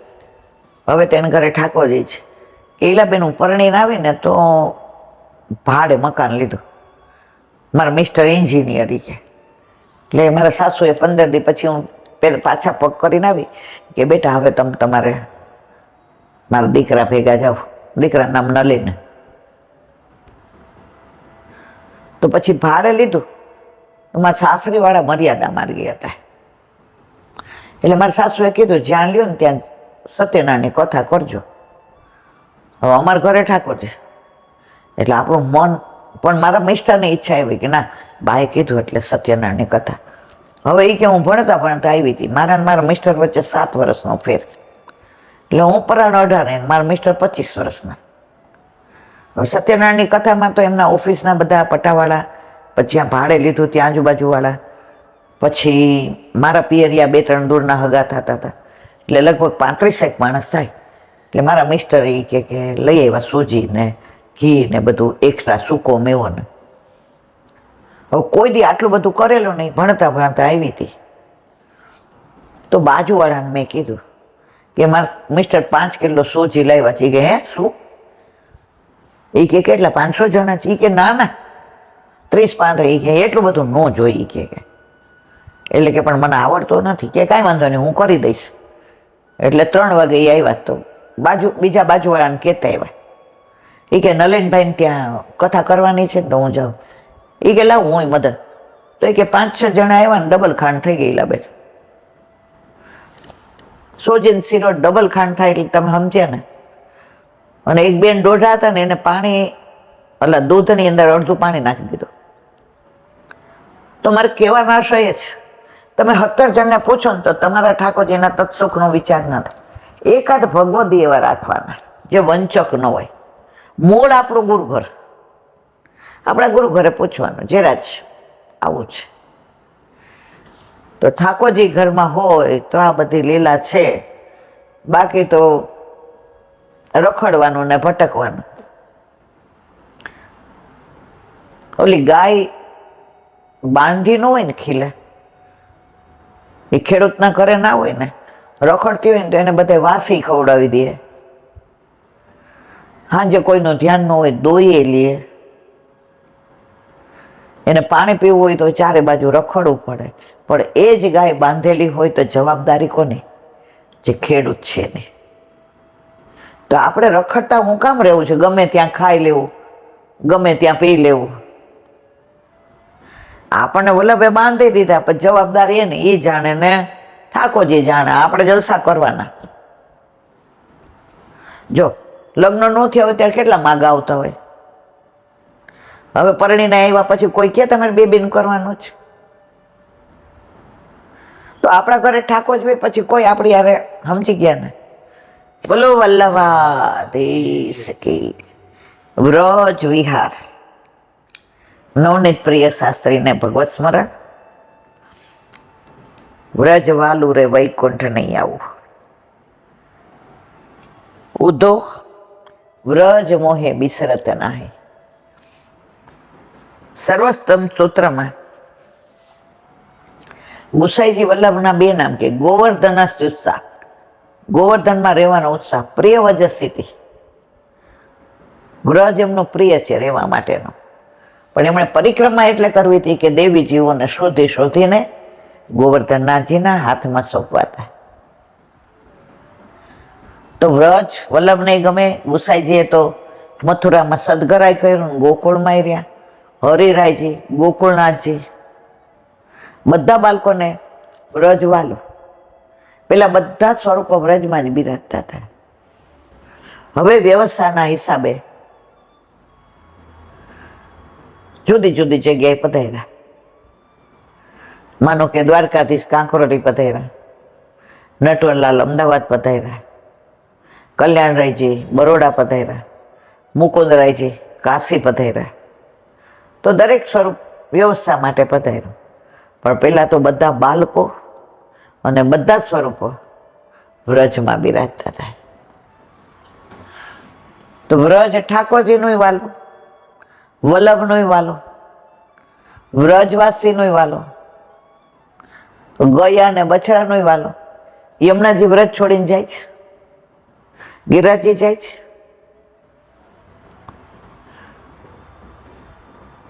હવે તેને ઘરે ઠાકોરજી છે. કેલાબેન હું પરણીને આવીને તો ભાડે મકાન લીધું, મારા મિસ્ટર એન્જિનિયર કે. એટલે મારા સાસુએ 15 દી પછી હું પાછા પગ કરીને આવી કે બેટા હવે તમે તમારે મારા દીકરા ભેગા જાઓ, દીકરાનું નામ નલીન. તો પછી ભાડે લીધું. તો મારા સાસરી વાળા મર્યાદા માર્ગી હતા, એટલે મારા સાસુએ કીધું જ્યાં લ્યો ને ત્યાં સત્યનારાયણની કથા કરજો. હવે અમારા ઘરે ઠાકોર છે એટલે આપણું મન, પણ મારા મિસ્ટરની ઈચ્છા એવી કે ના બાએ કીધું એટલે સત્યનારાયણની કથા. હવે એ કે હું ભણતા આવી હતી, મારા મિસ્ટર વચ્ચે 7 વર્ષનો ફેર, એટલે હું પરાણ 18 મારા મિસ્ટર 25 વર્ષના. હવે સત્યનારાયણની કથામાં તો એમના ઓફિસના બધા પટાવાળા, પછી જ્યાં ભાડે લીધું ત્યાં આજુબાજુવાળા, પછી મારા પિયરિયા 2-3 દૂરના હગા થતા હતા, એટલે લગભગ 35 માણસ થાય. એટલે મારા મિસ્ટર એ કે લઈ આવ્યા સૂજી ને ઘી ને બધું એક્સ્ટ્રા સૂકો મેવો ને. હવે કોઈ દી આટલું બધું કરેલું નહીં, ભણતા આવી હતી. તો બાજુવાળાને મેં કીધું કે મારા મિસ્ટર 5 કિલો સૂજી લાવ્યા છે. કે હે શું? એ કે કેટલા 500 જણા છે? કે ના 30-35. એ કે એટલું બધું ન જોઈ કે. એટલે કે પણ મને આવડતો નથી. કે કાંઈ વાંધો નહીં હું કરી દઈશ. એટલે 3 વાગે એ આવ્યા. તો બીજા બાજુવાળાને કહેતા આવ્યા એ કે નલિનભાઈને ત્યાં કથા કરવાની છે તો હું જાઉં. એ કે લાવ હું મદદ. તો એ કે 5-6 જણા આવ્યા ને ડબલ ખાંડ થઈ ગઈ. લાબે સોજીન શીરો ડબલ ખાંડ થાય એટલે તમે સમજ્યા ને. અને એક બેન દોઢા હતા ને એને પાણી, એટલે દૂધની અંદર અડધું પાણી નાખી દીધું. તો મારે કહેવાનો આશય એ છે, તમે 17 જણને પૂછો ને તો તમારા ઠાકોરજીના તત્સુખનો વિચાર ન થાય. એકાદ ભગવદી એવા રાખવાના જે વંચક ન હોય. મૂળ આપણું ગુરુઘર, આપણા ગુરુ ઘરે પૂછવાનું જે રાજ આવું છે. તો ઠાકોરજી ઘરમાં હોય તો આ બધી લીલા છે, બાકી તો રખડવાનું ને ભટકવાનું. ઓલી ગાય બાંધી ન હોય ને ખીલે, એ ખેડૂતના ઘરે ના હોય ને, રખડતી હોય ને તો એને બધા વાસી ખવડાવી દે. હાંજે કોઈનું ધ્યાન ન હોય દોઈએ લે, એને પાણી પીવું હોય તો ચારે બાજુ રખડવું પડે. પણ એ જ ગાય બાંધેલી હોય તો જવાબદારી કોની? જે ખેડૂત છે ને. તો આપણે રખડતા હું કામ રહેવું છે? ગમે ત્યાં ખાઈ લેવું, ગમે ત્યાં પી લેવું. આપણને વલ્લભે બાંધી દીધા, પણ જવાબદારી એને એ જાણે ને ઠાકોરજી જાણે, આપણે જલસા કરવાના. જો લગ્ન ન થયા હોય ત્યારે કેટલા માગા આવતા હોય. હવે પરણીને આવ્યા પછી કોઈ કે તમારે બેબીનું કરવાનું છે? તો આપણા ઘરે ઠાકોર હોય પછી કોઈ આપણી યારે સમજી ગયા ને. બોલો વલ્લભાધીશ કી. વ્રજ વિહાર. નવનીત પ્રિય શાસ્ત્રીને ભગવત સ્મરણ. વ્રજ વાલું રે વૈકુંઠ નહીં આવું. ઉધો વ્રજ મોહે બિસરત નાહી. સર્વસ્તમ સૂત્રમાં ગુસાઈજી વલ્લભના બે નામ કે ગોવર્ધનસ્થ ઉત્સાહ, ગોવર્ધનમાં રહેવાનો ઉત્સાહ, પ્રિય વજ સ્થિતિ. વ્રજ એમનો પ્રિય છે રહેવા માટેનો, પણ એમણે પરિક્રમા એટલે કરવી હતી કે દેવી જીવોને શોધી શોધીને ગોવર્ધનનાથજીના હાથમાં સોંપવાતા. તો વ્રજ વલ્લભને ગમે. ગુસાઈજીએ તો મથુરામાં સદગરાય કર્યું, ગોકુળમાં રહ્યા. હરિરાયજી, ગોકુળનાથજી, બધા બાળકોને વ્રજ વાલો. પેલા બધા સ્વરૂપો વ્રજમાં જ બિરાજતા હતા. હવે વ્યવસ્થાના હિસાબે જુદી જુદી જગ્યાએ પધાર્યા. માનો કે દ્વારકાધીશ કાંકરોલી પધાર્યા, નટવરલાલ અમદાવાદ પધાર્યા, કલ્યાણરાયજી બરોડા પધાર્યા, મુકુંદરાયજી કાશી પધાર્યા. તો દરેક સ્વરૂપ વ્યવસ્થા માટે પધાર્યું. પણ પહેલા તો બધા બાળકો અને બધા સ્વરૂપો વ્રજમાં બિરાજતા હતા. તો વ્રજ ઠાકોરજીનો વાલો, વલ્લભનો વાલો, વ્રજવાસીનો વાલો, ગયા ને બછડાનો વાલો. યમુનાજી વ્રજ છોડીને જાય છે, ગિરિરાજજી જાય છે.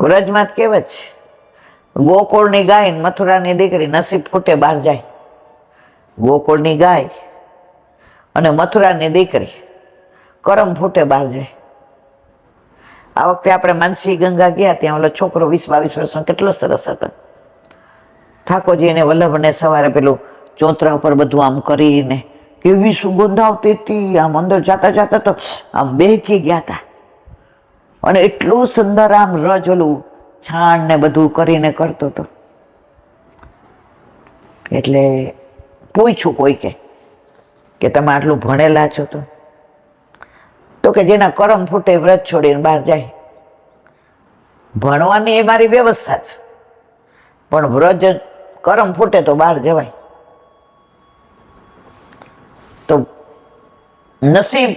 વ્રજમાં જ કહેવત છે, ગોકુળની ગાય ને મથુરાની દીકરી નસીબ ફૂટે બહાર જાય. ગોકુળની ગાય અને મથુરાની દીકરી કરમ ફૂટે બહાર જાય. આ વખતે આપણે માનસી ગંગા ગયા, ત્યાં ઓલો છોકરો 20-22 વર્ષનો કેટલો સરસ હતો. ઠાકોરજી અને વલ્લભને સવારે પેલું ચોતરા ઉપર બધું આમ કરીને કેવી સુગંધ આવતી હતી. આમ અંદર જાતા જાતા તો આમ બેહકી ગયા હતા. અને એટલું સુંદર આમ રજ ઓલું છાણ ને બધું કરીને કરતો હતો. એટલે પૂછ્યું કોઈ કે તમે આટલું ભણેલા છો? તો કે જેના કરમ ફૂટે વ્રત છોડીને બહાર જાય. ભણવાની એ મારી વ્યવસ્થા છે, પણ વ્રજ કરમ ફૂટે તો બહાર જવાય. તો નસીબ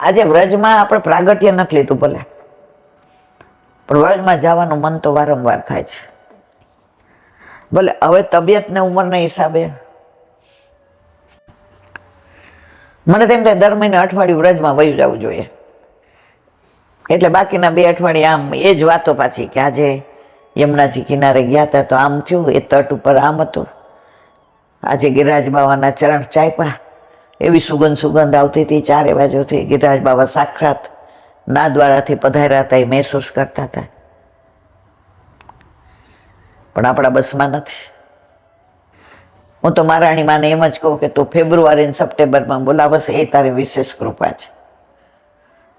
આજે વ્રજમાં આપણે પ્રાગટ્ય નથી લીધું ભલે, પણ વ્રજમાં જવાનું મન તો વારંવાર થાય છે. ભલે હવે તબિયત ને ઉંમરના હિસાબે મને તેમ થાય દર મહિને અઠવાડિયું વ્રજમાં વયું જવું જોઈએ. એટલે બાકીના 2 અઠવાડિયા આમ એ જ વાતો પાછી કે આજે યમુનાજી કિનારે ગયા હતા તો આમ થયું, એ તટ ઉપર આમ હતું, આજે ગિરિરાજ બાવાના ચરણ ચાપ્યા, એવી સુગંધ આવતી હતી ચારે બાજુથી. ગિરિરાજ બાવા સાક્ષાત નાદવાળાથી પધાર્યા હતા, એ મહેસૂસ કરતા હતા. પણ આપણા બસમાં નથી. હું તો મહારાણી માને એમ જ કહું કે તું ફેબ્રુઆરી અને સપ્ટેમ્બરમાં બોલાવશે એ તારી વિશેષ કૃપા છે.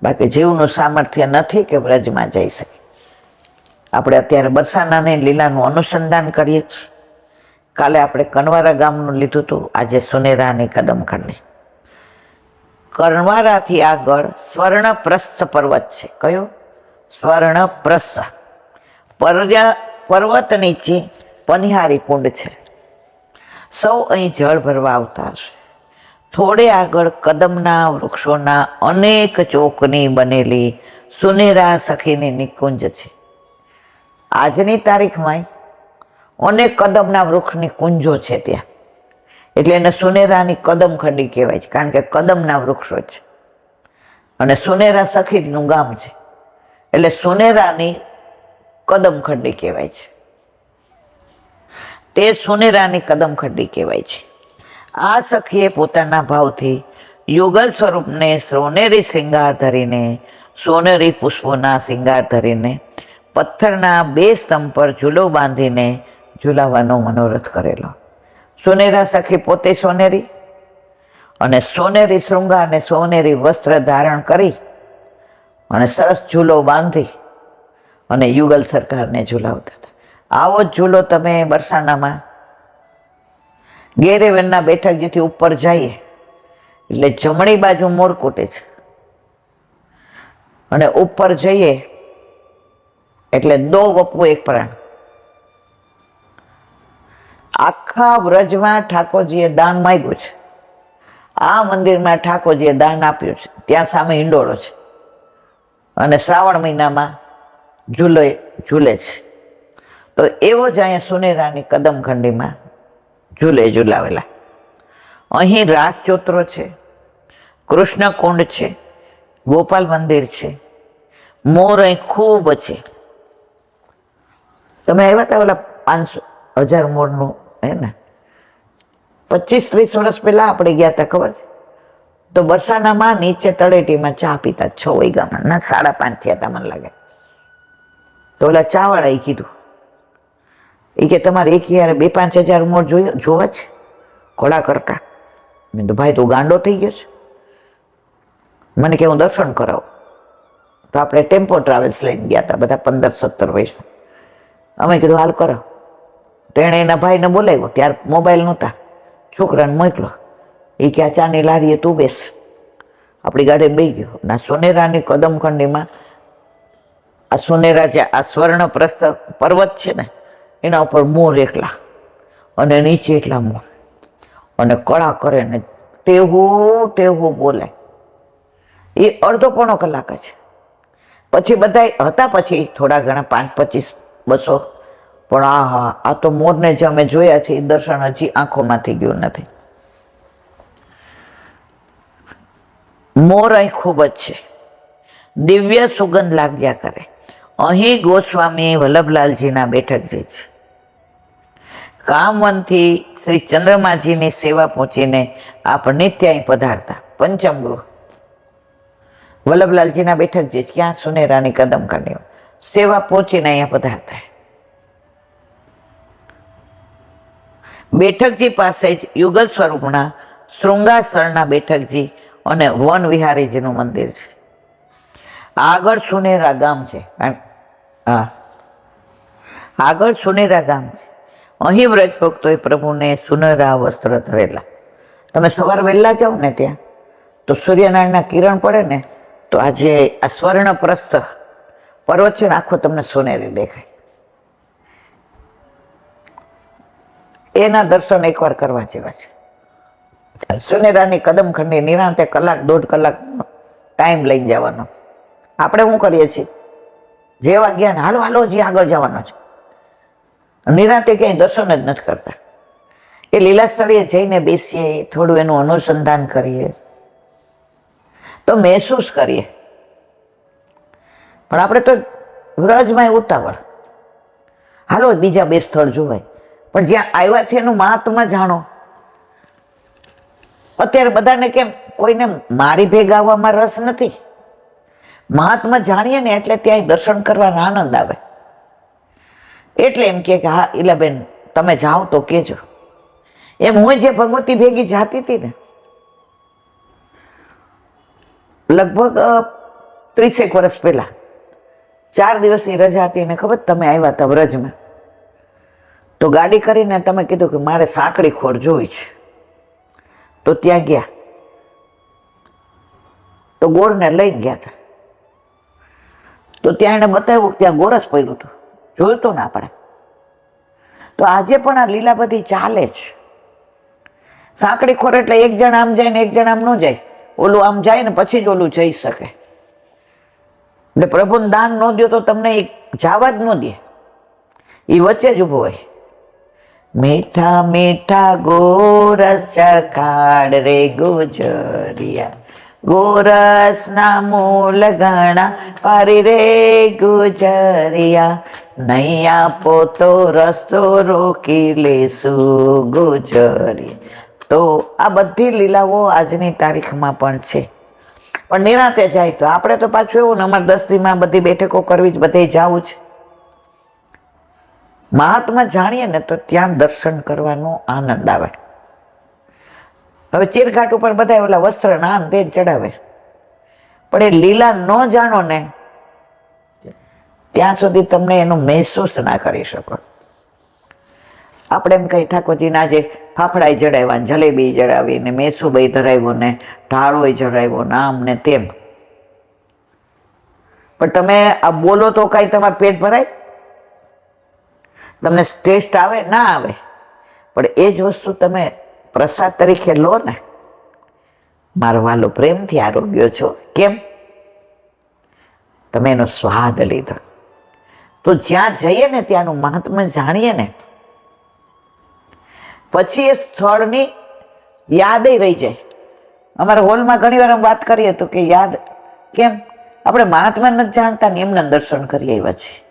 બાકી જીવનું સામર્થ્ય નથી કે વ્રજમાં જઈ શકે. આપણે અત્યારે બરસાનાને લીલાનું અનુસંધાન કરીએ છીએ. કાલે આપણે કનવારા ગામનું લીધું હતું, આજે સુનેરાની કદમખંડની. કનવારાથી આગળ સ્વર્ણપ્રસ્થ પર્વત છે. કયો? સ્વર્ણપ્રસ્થ પર્વત નીચે પનિહારી કુંડ છે. સૌ અહીં જળ ભરવા આવતા હશે. થોડે આગળ કદમના વૃક્ષોના અનેક ચોકની બનેલી સુનેરા સખીની નિકુંજ છે. આજની તારીખમાં અનેક કદમના વૃક્ષની કુંજો છે ત્યાં, એટલે એને સુનેરાની કદમખંડી કહેવાય છે, કારણ કે કદમના વૃક્ષો છે. અને સુનેરા સખીનું ગામ છે, એટલે સુનેરાની કદમખંડી કહેવાય છે. તે સુનેરાની કદમખંડી કહેવાય છે. આ સખીએ પોતાના ભાવથી યુગલ સ્વરૂપને સોનેરી શૃંગાર ધરીને, સોનેરી પુષ્પોના શૃંગાર ધરીને પથ્થરના 2 સ્તંભ પર ઝૂલો બાંધીને ઝૂલાવવાનો મનોરથ કરેલો. સોનેરા સખી પોતે સોનેરી અને સોનેરી શૃંગાર અને સોનેરી વસ્ત્ર ધારણ કરી અને સરસ ઝૂલો બાંધી અને યુગલ સરકારને ઝૂલાવતા હતા. આવો જ ઝૂલો તમે બરસાનામાં ગેરેવનના બેઠકજીથી ઉપર જઈએ એટલે જમણી બાજુ મોરકોટે છે અને ઉપર જઈએ એટલે 2 વપુ 1 પ્રાણ. આખા વ્રજમાં ઠાકોરજીએ દાન માંગ્યું છે. આ મંદિરમાં ઠાકોરજીએ દાન આપ્યું છે. ત્યાં સામે હિંડોળો છે અને શ્રાવણ મહિનામાં ઝૂલે છે. તો એવો જ અહીંયા સુનેરાની કદમખંડીમાં ઝૂલાવેલા. અહીં રાસ ચોતરો છે, કૃષ્ણ કુંડ છે, ગોપાલ મંદિર છે, મોર અહીં ખૂબ છે. તમે આવ્યા હતા ઓલા 5,000 મોરનું હે ને 25-30 વર્ષ પહેલા આપણે ગયા હતા, ખબર છે? તો બરસાનામાં નીચે તળેટીમાં ચા પીતા 6 વાગ્યામાં ના 5:30 થયા હતા મને લાગે. તો ઓલા ચા વાળા એ કીધું, એ કે તમારે એક યાર 2-5 હજાર મોર જોવા છે ઘોડા કરતા. મેં તો ભાઈ તું ગાંડો થઈ ગયો છે. મને કે હું દર્શન કરાવું. તો આપણે ટેમ્પો ટ્રાવેલ્સ લઈને ગયા હતા બધા 15-17 વર્ષ. અમે કીધું હાલ કરાવ. તો એણે એના ભાઈને બોલાવ્યો. ત્યારે મોબાઈલ નહોતા, છોકરાને મોકલો. એ કે આ ચાની લારીએ તું બેસ. આપણી ગાડી બેસી ગયો. ના સોનેરાની કદમખંડીમાં આ સોનેરા જે આ સ્વર્ણ પર્વત છે ને એના ઉપર મોર એકલા અને નીચે એટલા મોર અને કળા કરે ને ટેવું બોલે. એ અડધો પોણો કલાક જ. પછી બધા હતા પછી થોડા ઘણા 5-25-200. પણ આ તો મોરને જે અમે જોયા છે એ દર્શન હજી આંખોમાંથી ગયું નથી. મોર અહીં ખૂબ જ છે. દિવ્ય સુગંધ લાગ્યા કરે. અહીં ગોસ્વામી વલ્લભલાલજીના બેઠકજી છે. કામવનથી શ્રી ચંદ્રમાજીની સેવા પહોંચીને આપ નિત્ય અહીં પધારતા. પંચમગૃહ વલ્લભલાલજીના બેઠકજી ક્યાં સુનેરાની કદમખંડી સેવા પહોંચીને અહીંયા પધારતા. બેઠકજી પાસે જ યુગલ સ્વરૂપના શૃંગાસરના બેઠકજી અને વન વિહારીજીનું મંદિર છે. આગળ સુનેરા ગામ છે. હા, આગળ સુનેરા ગામ છે. અહીં વ્રજ ભક્તોએ પ્રભુને સુનેરા વસ્ત્ર ધરેલા. તમે સવાર વહેલા જાઓ ને ત્યાં તો સૂર્યનારાયણના કિરણ પડે ને તો આજે આ સ્વર્ણ પ્રસ્થ પર્વત છે ને આખો તમને સોનેરી દેખાય. એના દર્શન એકવાર કરવા જેવા છે. સુનેરાની કદમખંડી નિરાંતે 1-1.5 કલાક ટાઈમ લઈને જવાનો. આપણે શું કરીએ છીએ? જેવા ગયા ને હાલો હજી આગળ જવાનો છે. નિરાંતે ક્યાંય દર્શન જ નથી કરતા. એ લીલા સ્થળે જઈને બેસીએ, થોડું એનું અનુસંધાન કરીએ તો મહેસૂસ કરીએ. પણ આપણે તો વ્રજમાં ઉતાવળ, હાલો બીજા 2 સ્થળ જોવાય. પણ જ્યાં આવ્યા છે એનું મહાત્મા જાણો. અત્યારે બધાને કેમ કોઈને મારી ભેગા આવવામાં રસ નથી. મહાત્મા જાણીએ ને એટલે ત્યાં દર્શન કરવાનો આનંદ આવે. એટલે એમ કે હા ઈલાબેન તમે જાઓ તો કહેજો. એમ હું જે ભગવતી ભેગી જાતી હતી ને લગભગ 30 વર્ષ પહેલા 4 દિવસની રજા હતી ને ખબર તમે આવ્યા હતા વ્રજમાં. તો ગાડી કરીને તમે કીધું કે મારે સાંકળી ખોડ જોઈ છે. તો ત્યાં ગયા તો ગોળને લઈને ગયા હતા. તો ત્યાં એને બતાવ્યું કે ત્યાં ગોરસ પડ્યું હતું. જોયું તો ને આપણે. તો આજે પણ આ લીલા બધી ચાલે છે. સાંકડી ખોર એટલે એક જણ આમ જાય ને એક જણ આમ ન જાય. ઓલું આમ જાય ને પછી જ ઓલું જઈ શકે. એટલે પ્રભુને દાન ન દો તો તમને જવા જ ન દે. એ વચ્ચે જ ઊભો હોય. મીઠા મીઠા ગોરસ ચખાડ રે ગુજરિયા, ગોરસ ના મૂલ ગણા પારી રે ગુજરિયા, નહીં આપો તો રસ્તો રોકી લેશું ગુજરિયા. તો આ બધી લીલાઓ આજની તારીખમાં પણ છે. પણ નિરાંતે જાય તો આપણે તો પાછું એવું ને અમારે 10 દીમાં બધી બેઠકો કરવી જ, બધે જવું જ. મહાત્મા જાણીએ ને તો ત્યાં દર્શન કરવાનો આનંદ આવે. હવે ચીરઘાટ ઉપર બધા ઓલા વસ્ત્ર નામ તે ચડાવે, પણ એ લીલા ન જાણો ને ત્યાં સુધી તમને એનો મહેસૂસ ના કરી શકો. આપણે એમ કઈ ઠાકોરજીને આજે ફાફડાઈ જડાવ્યા, જલેબી જડાવી ને મેસુબાઈ ધરાવ્યો ને ઢાળોય જડાવ્યો ને આમ ને તેમ, પણ તમે આ બોલો તો કઈ તમારું પેટ ભરાય? તમને ટેસ્ટ આવે ના આવે? પણ એ જ વસ્તુ તમે પ્રસાદ તરીકે લો ને, મારો વાલો પ્રેમથી આરોગ્યો છો, કેમ? તમે એનો સ્વાદ લીધો. તો જ્યાં જઈએ ને ત્યાંનું મહાત્મા જાણીએ ને પછી એ સ્થળની યાદ રહી જાય. અમારા હોલમાં ઘણી વાર વાત કરીએ તો કે યાદ કેમ? આપણે મહાત્મા નથી જાણતા ને એમના દર્શન કરી આવ્યા છીએ.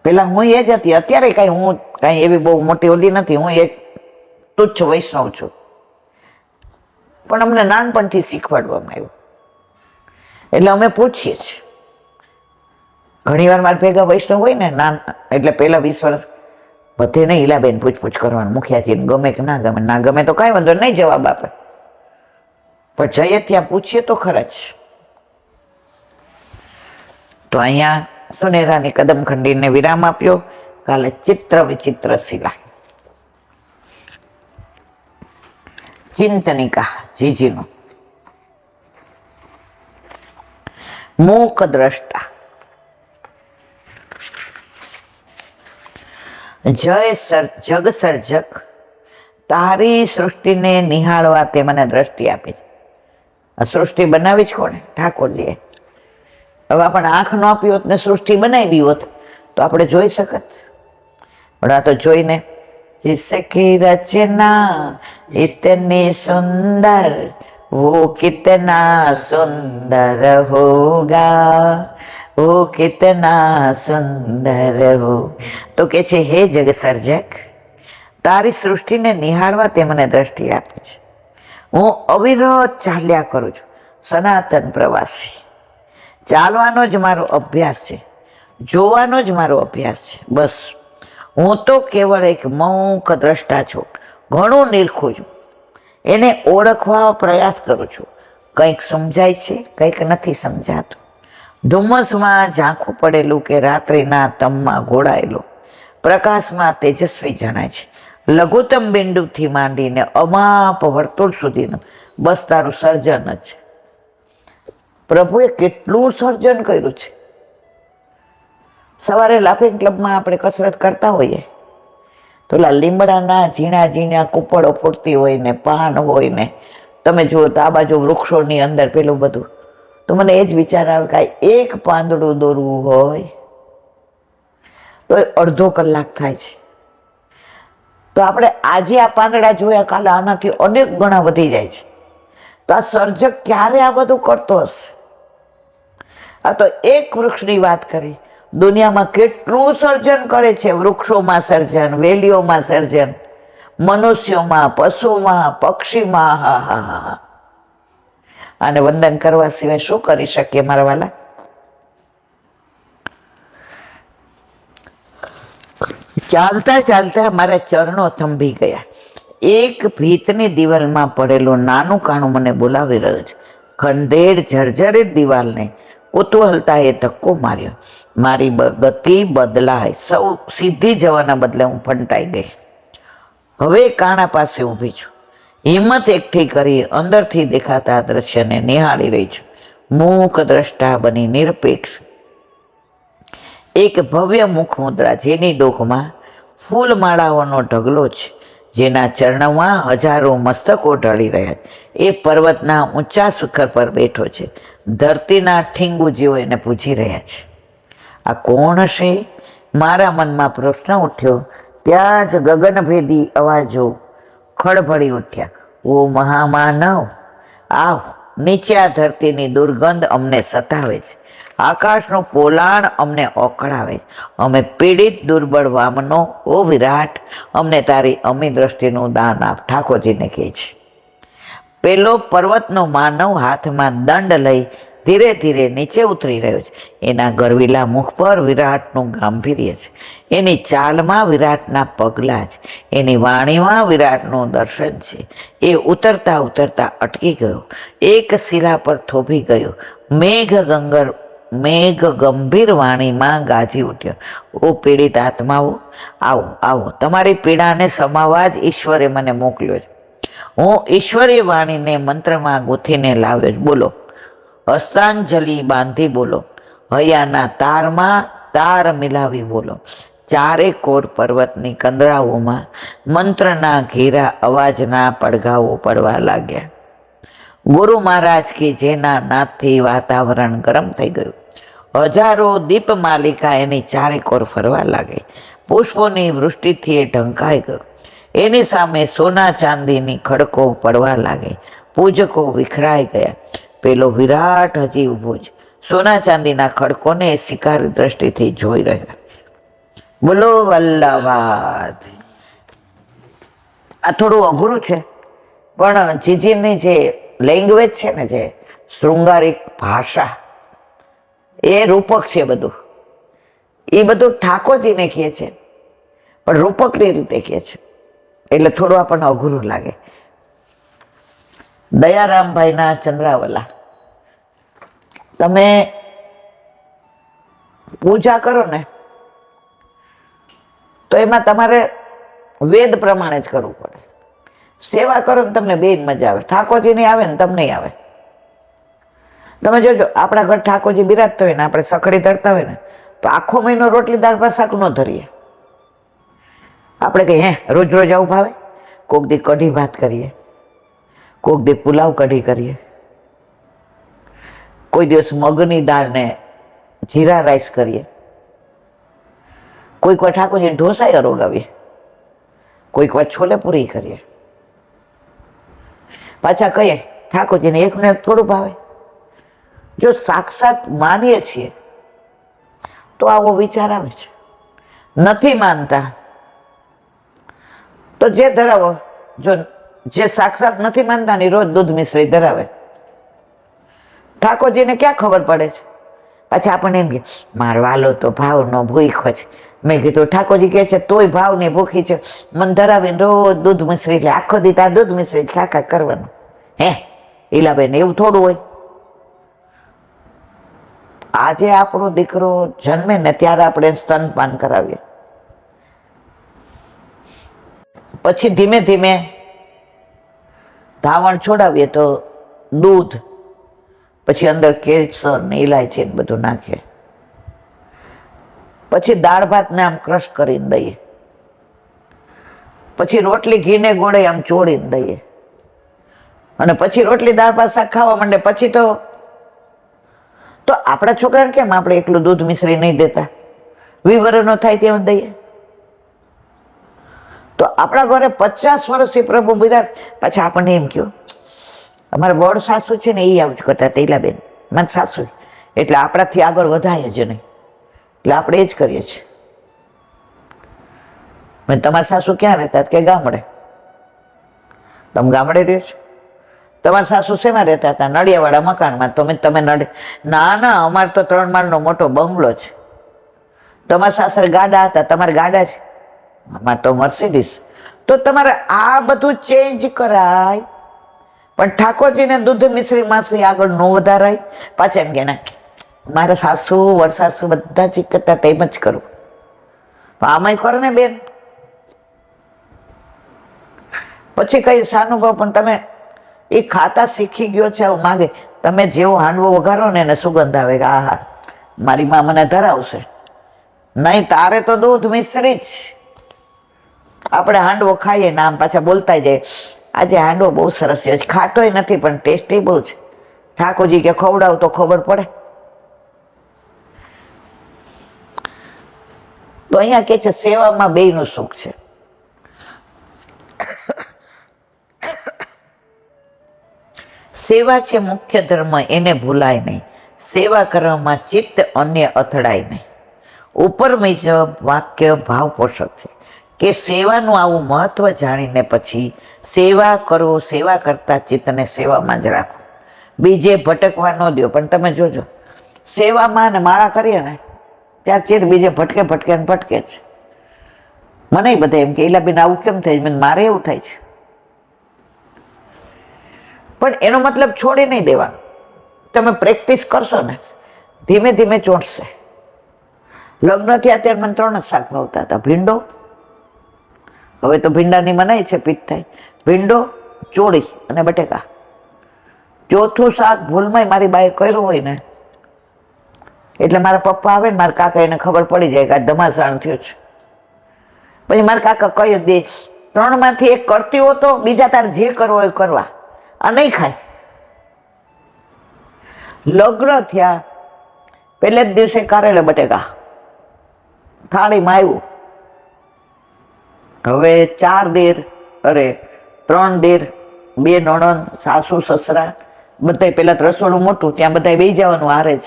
પેલા હું એ જ હતી, અત્યારે કઈ હું કઈ એવી બહુ મોટી ઓલી નથી, હું એક તુચ્છ વૈષ્ણવ છું, પણ અમને નાનપણથી શીખવાડવામાં આવ્યું એટલે અમે પૂછીએ છીએ. ઘણી વાર મારા ભેગા વૈષ્ણવ હોય ને એટલે પેલા 20 વર્ષ બધે નહીં ઈલાબેન પૂછપૂછ કરવાનું, મુખિયાજીને ગમે કે ના ગમે, ના ગમે તો કાંઈ વાંધો નહીં જવાબ આપે, પણ જઈએ ત્યાં પૂછીએ તો ખરા જ. તો અહીંયા સુનેરાની કદમખંડીને વિરામ આપ્યો. કાલે ચિત્ર વિચિત્ર શિલા ચિંતનિકા જીજીનું મૂક દ્રષ્ટા. જગ સર્જક તારી સૃષ્ટિને નિહાળવા તે મને દ્રષ્ટિ આપી. આ સૃષ્ટિ બનાવી જ કોણે? ઠાકોરજીએ. હવે આપણે આંખ ન આપી હોત ને સૃષ્ટિ બનાવી હોત તો આપણે જોઈ શકત, પણ આ તો જોઈને जिसकी रचना इतनी सुंदर वो कितना सुंदर होगा, वो कितना सुंદર હો. તો કે છે હે જગ સર્જક, તારી સૃષ્ટિને નિહાળવા તે મને દ્રષ્ટિ આપે છે. હું અવિરત ચાલ્યા કરું છું, સનાતન પ્રવાસી. ચાલવાનો જ મારો અભ્યાસ છે, જોવાનો જ મારો અભ્યાસ છે. બસ હું તો કેવળ એક મૌક દ્રષ્ટા છું, ઘણું નિરખું છું, એને ઓળખવા પ્રયાસ કરું છું. કંઈક સમજાય છે, કંઈક નથી સમજાતું. ધુમ્મસમાં ઝાંખું પડેલું કે રાત્રિના તમમાં ઘોળાયેલું પ્રકાશમાં તેજસ્વી જણાય છે. લઘુત્તમ બિંદુથી માંડીને અમાપ વર્તુળ સુધીનું બસ તારું સર્જન જ છે. પ્રભુએ કેટલું સર્જન કર્યું છે. સવારે લાફિંગ ક્લબમાં આપણે કસરત કરતા હોઈએ તો ઓલા લીમડાના ઝીણા ઝીણા કૂપળો ફૂટતી હોય ને પાન હોય ને, તમે જુઓ તો આ બાજુ વૃક્ષોની અંદર પેલું બધું, તો મને એ જ વિચાર આવે કે એક પાંદડું દોરવું હોય તો અડધો કલાક થાય છે. તો આપણે આજે આ પાંદડા જોયા, કાલે આનાથી અનેક ગણા વધી જાય છે. તો આ સર્જક ક્યારે આ બધું કરતો હશે? આ તો એક વૃક્ષની વાત કરી, દુનિયામાં કેટલું સર્જન કરે છે. વૃક્ષોમાં સર્જન, વેલીઓમાં સર્જન, મનુષ્યોમાં, પશુમાં, પક્ષીમાં. હા હા હા, આને વંદન કરવા સિવાય શું કરી શકીએ મારા વાલા? ચાલતા ચાલતા મારા ચરણો થંભી ગયા. એક ભીતની દિવાલમાં પડેલું નાનું કાણું મને બોલાવી રહ્યું છે. ખંડેર જર્જરિત દિવાલને કુતૂહલતા એ ધક્કો માર્યો. મારી ગતિ બદલાય, સૌ સીધી જવાના બદલે હું ફંટાઈ ગઈ. હવે કાણા પાસે ઊભી છું, હિંમત એકઠી કરી અંદરથી દેખાતા દ્રશ્યને નિહાળી રહી છું. મૂક દ્રષ્ટા બની નિરપેક્ષ. એક ભવ્ય મુખ મુદ્રા, જેની ડોકમાં ફૂલમાળાઓનો ઢગલો છે, જેના ચરણમાં હજારો મસ્તકો ઢળી રહ્યા છે. એ પર્વતના ઊંચા શિખર પર બેઠો છે. ધરતીના ઠીંગુ જેવો એને પૂછી રહ્યા છે. આ કોણ હશે? મારા મનમાં પ્રશ્ન ઉઠ્યો. ત્યાં જ ગગનભેદી અવાજો ખળભળી ઉઠ્યા. ઓ મહામાનવ, આવ, નીચે આ ધરતીની દુર્ગંધ અમને સતાવે છે, આકાશનું પોલાણ અમને ઓકળાવે છે. અમે પીડિત દુર્બળ વામનો, ઓ વિરાટ, અમને તારી અમી દ્રષ્ટિનું દાન આપ. ઠાકોરજીને કહે છે. પેલો પર્વતનો માનવ હાથમાં દંડ લઈ ધીરે ધીરે નીચે ઉતરી રહ્યો છે. એના ગરવીલા મુખ પર વિરાટનું ગાંભીર્ય છે. એની ચાલમાં વિરાટના પગલાં છે. એની વાણીમાં વિરાટનું દર્શન છે. એ ઉતરતા ઉતરતા અટકી ગયો, એક શિલા પર થોભી ગયો. મેઘ ગંભીર વાણીમાં ગાજી ઉઠ્યો, ઓ પીડિત આત્માઓ, આવો આવો, તમારી પીડાને સમાવવા જ ઈશ્વરે મને મોકલ્યો છે. હું ઈશ્વરી વાણીને મંત્રમાં ગૂંથીને લાવ્યો છું. બોલો, હસ્તાંજલિ બાંધી બોલો, હૈયાના તારમાં તાર મિલાવી બોલો. ચારે કોર પર્વતની કંદરાઓમાં મંત્રના ઘેરા અવાજના પડઘાઓ પડવા લાગ્યા. ગુરુ મહારાજ કી જેના નાદથી વાતાવરણ ગરમ થઈ ગયું. હજારો દીપ માલિકા એની ચારે કોર ફરવા લાગી. પુષ્પોની વૃષ્ટિથી એ ઢંકાઈ ગયો. એની સામે સોના ચાંદીની ખડકો પડવા લાગી. પૂજકો વિખરાઈ ગયા. પેલો વિરાટ હજી ઊભો છે. સોના ચાંદીના ખડકોને શિકારી દ્રષ્ટિથી જોઈ રહ્યા. બોલો વલ્લભાદ. આ થોડું અઘરું છે, પણ જીજીની જે લેંગ્વેજ છે ને, જે શૃંગારિક ભાષા, એ રૂપક છે બધું. એ બધું ઠાકોરજીને કહે છે, પણ રૂપકની રીતે કહે છે, એટલે થોડું આપણને અઘરું લાગે. દયારામભાઈના ચંદ્રાવલા, તમે પૂજા કરો ને તો એમાં તમારે વેદ પ્રમાણે જ કરવું પડે. સેવા કરો ને તમને બેન મજા આવે. ઠાકોરજીની આવે ને તમને આવે. તમે જોજો, આપણા ઘર ઠાકોરજી બિરાજતા હોય ને આપણે સખડી ધરતા હોય ને, તો આખો મહિનો રોટલી દાળ ભાત શાક ન ધરીએ. આપણે કહીએ હે રોજ રોજ આવું ભાવે? કોક દી કઢી ભાત કરીએ, કોક દી પુલાવ કઢી કરીએ, કોઈ દિવસ મગની દાળને જીરા રાઈસ કરીએ, કોઈક વાર ઠાકોરજીને ઢોસાઈ અરોગાવીએ, કોઈક વાર છોલે પૂરી કરીએ. પાછા કહીએ ઠાકોરજીને એકનું એક થોડું ભાવે. જો સાક્ષાત માનીએ છીએ તો આવો વિચાર આવે છે. નથી માનતા તો જે ધરાવો, જો જે સાક્ષાત નથી માનતા ને રોજ દૂધ મિશ્રી ધરાવે. ઠાકોરજીને ક્યાં ખબર પડે છે? પાછા આપણને એમ કે મારો વાલો તો ભાવનો ભૂખો છે. મેં કીધું ઠાકોરજી કહે છે તોય ભાવની ભૂખી છે, મને ધરાવીને રોજ દૂધ મિશ્રી, એટલે આખો દી તાર દૂધ મિશ્રી ખાખા કરવાનું. હે ઈલાબેન, એવું થોડું હોય? આજે આપણો દીકરો જન્મે ને ત્યારે આપણે સ્તનપાન કરાવીએ, પછી ધીમે ધીમે ધાવણ છોડાવીએ તો દૂધ, પછી અંદર કેસર ને ઇલાયચી ને બધું નાખીએ, પછી દાળ ભાતને આમ ક્રશ કરીને દઈએ, પછી રોટલી ઘીને ગોળે આમ ચોળીને દઈએ, અને પછી રોટલી દાળ ભાત શાક ખાવા માંડે. પછી તો આપણા છોકરાને કેમ આપણે એકલું દૂધ મિશ્રી નહીં દેતા? વિવરનો થાય તેમ દઈએ. તો આપણા ઘરે 50 વર્ષથી પ્રભુ બિરાજ. પાછા આપણને એમ કહ્યું અમારા વડ સાસુ છે ને, એ આવું જ કરતા તૈલાબેન, મારી સાસુ, એટલે આપણાથી આગળ વધાય જ નહીં, એટલે આપણે એ જ કરીએ છીએ. તમારા સાસુ ક્યાં રહેતા? કે ગામડે? તમે ગામડે રહ્યો છો? તમારા સાસુ શેમાં રહેતા હતા? નળિયાવાળા મકાનમાં. તમે ના ના, અમારે તો 3 માળનો મોટો બંગલો છે. તમારા સાસરે ગાડા હતા, તમારે ગાડા છે, અમારે તો મર્સિડીઝ. તો તમારે આ બધું ચેન્જ કરાય, પણ ઠાકોરજીને દૂધ મિશ્રી માસી આગળ ન વધારાય. પાછા એમ કે ના, મારા સાસુ વરસાસુ બધા જ કરતા તેમ જ કરું. આમાંય કરો ને બેન. પછી કઈ સાનુભાવ, પણ તમે એ ખાતા શીખી ગયો છે આવું માગે. તમે જેવો હાંડવો વઘારો ને એને સુગંધ આવે કે આહા મારી માં મને ધરાવશે. નહીં, તારે તો દૂધ મિશ્રી જ. આપણે હાંડવો ખાઈએ ને આમ પાછા બોલતા જાય આજે હાંડવો બહુ સરસ છે, ખાટોય નથી પણ ટેસ્ટી બહુ છે. ઠાકોરજી કે ખવડાવ તો ખબર પડે. તો અહીંયા કે છે સેવામાં બેયનું સુખ છે. સેવા છે મુખ્ય ધર્મ, એને ભૂલાય નહીં. સેવા કરવામાં ચિત્ત અન્ય અથડાય નહીં. ઉપર મુજબ વાક્ય ભાવ પોષક છે કે સેવાનું આવું મહત્વ જાણીને પછી સેવા કરો, સેવા કરતા ચિત્તને સેવામાં જ રાખો. બીજે ભટકવા ન દો. પણ તમે જોજો, સેવામાં ને માળા કરીએ ને ત્યાં ચેર બીજે ભટકે ભટકે ને ભટકે છે. મને બધા એમ કે ઈલાબેન આવું કેમ થાય? મને મારે એવું થાય છે. પણ એનો મતલબ છોડી નહીં દેવાનો. તમે પ્રેક્ટિસ કરશો ને ધીમે ધીમે ચોંટશે. લગ્ન થયા ત્યારે મને 3 જ શાક ભાવતા હતા. ભીંડો, હવે તો ભીંડાની મનાઈ છે, પિત્ત થાય. ભીંડો, ચોળી અને બટેકા. ચોથું શાક ભૂલમાં મારી બાએ કર્યું હોય ને એટલે મારા પપ્પા આવે ને મારા કાકા એને ખબર પડી જાય કે આ ધમાસાણ થયું છે. પછી મારા કાકા કહી દે 3માંથી એક કરતી હો તો બીજા તાર જે કરવો હોય કરવા, આ નહીં ખાય. લગ્ન થયા પહેલે જ દિવસે કારેલા બટેકા થાળીમાં આવ્યું. હવે 4 દેર, અરે 3 દેર, 2 નણંદ, સાસુ સસરા, બધા પેલા રસોડું મોટું, ત્યાં બધા બેસી જવાનું હારે જ.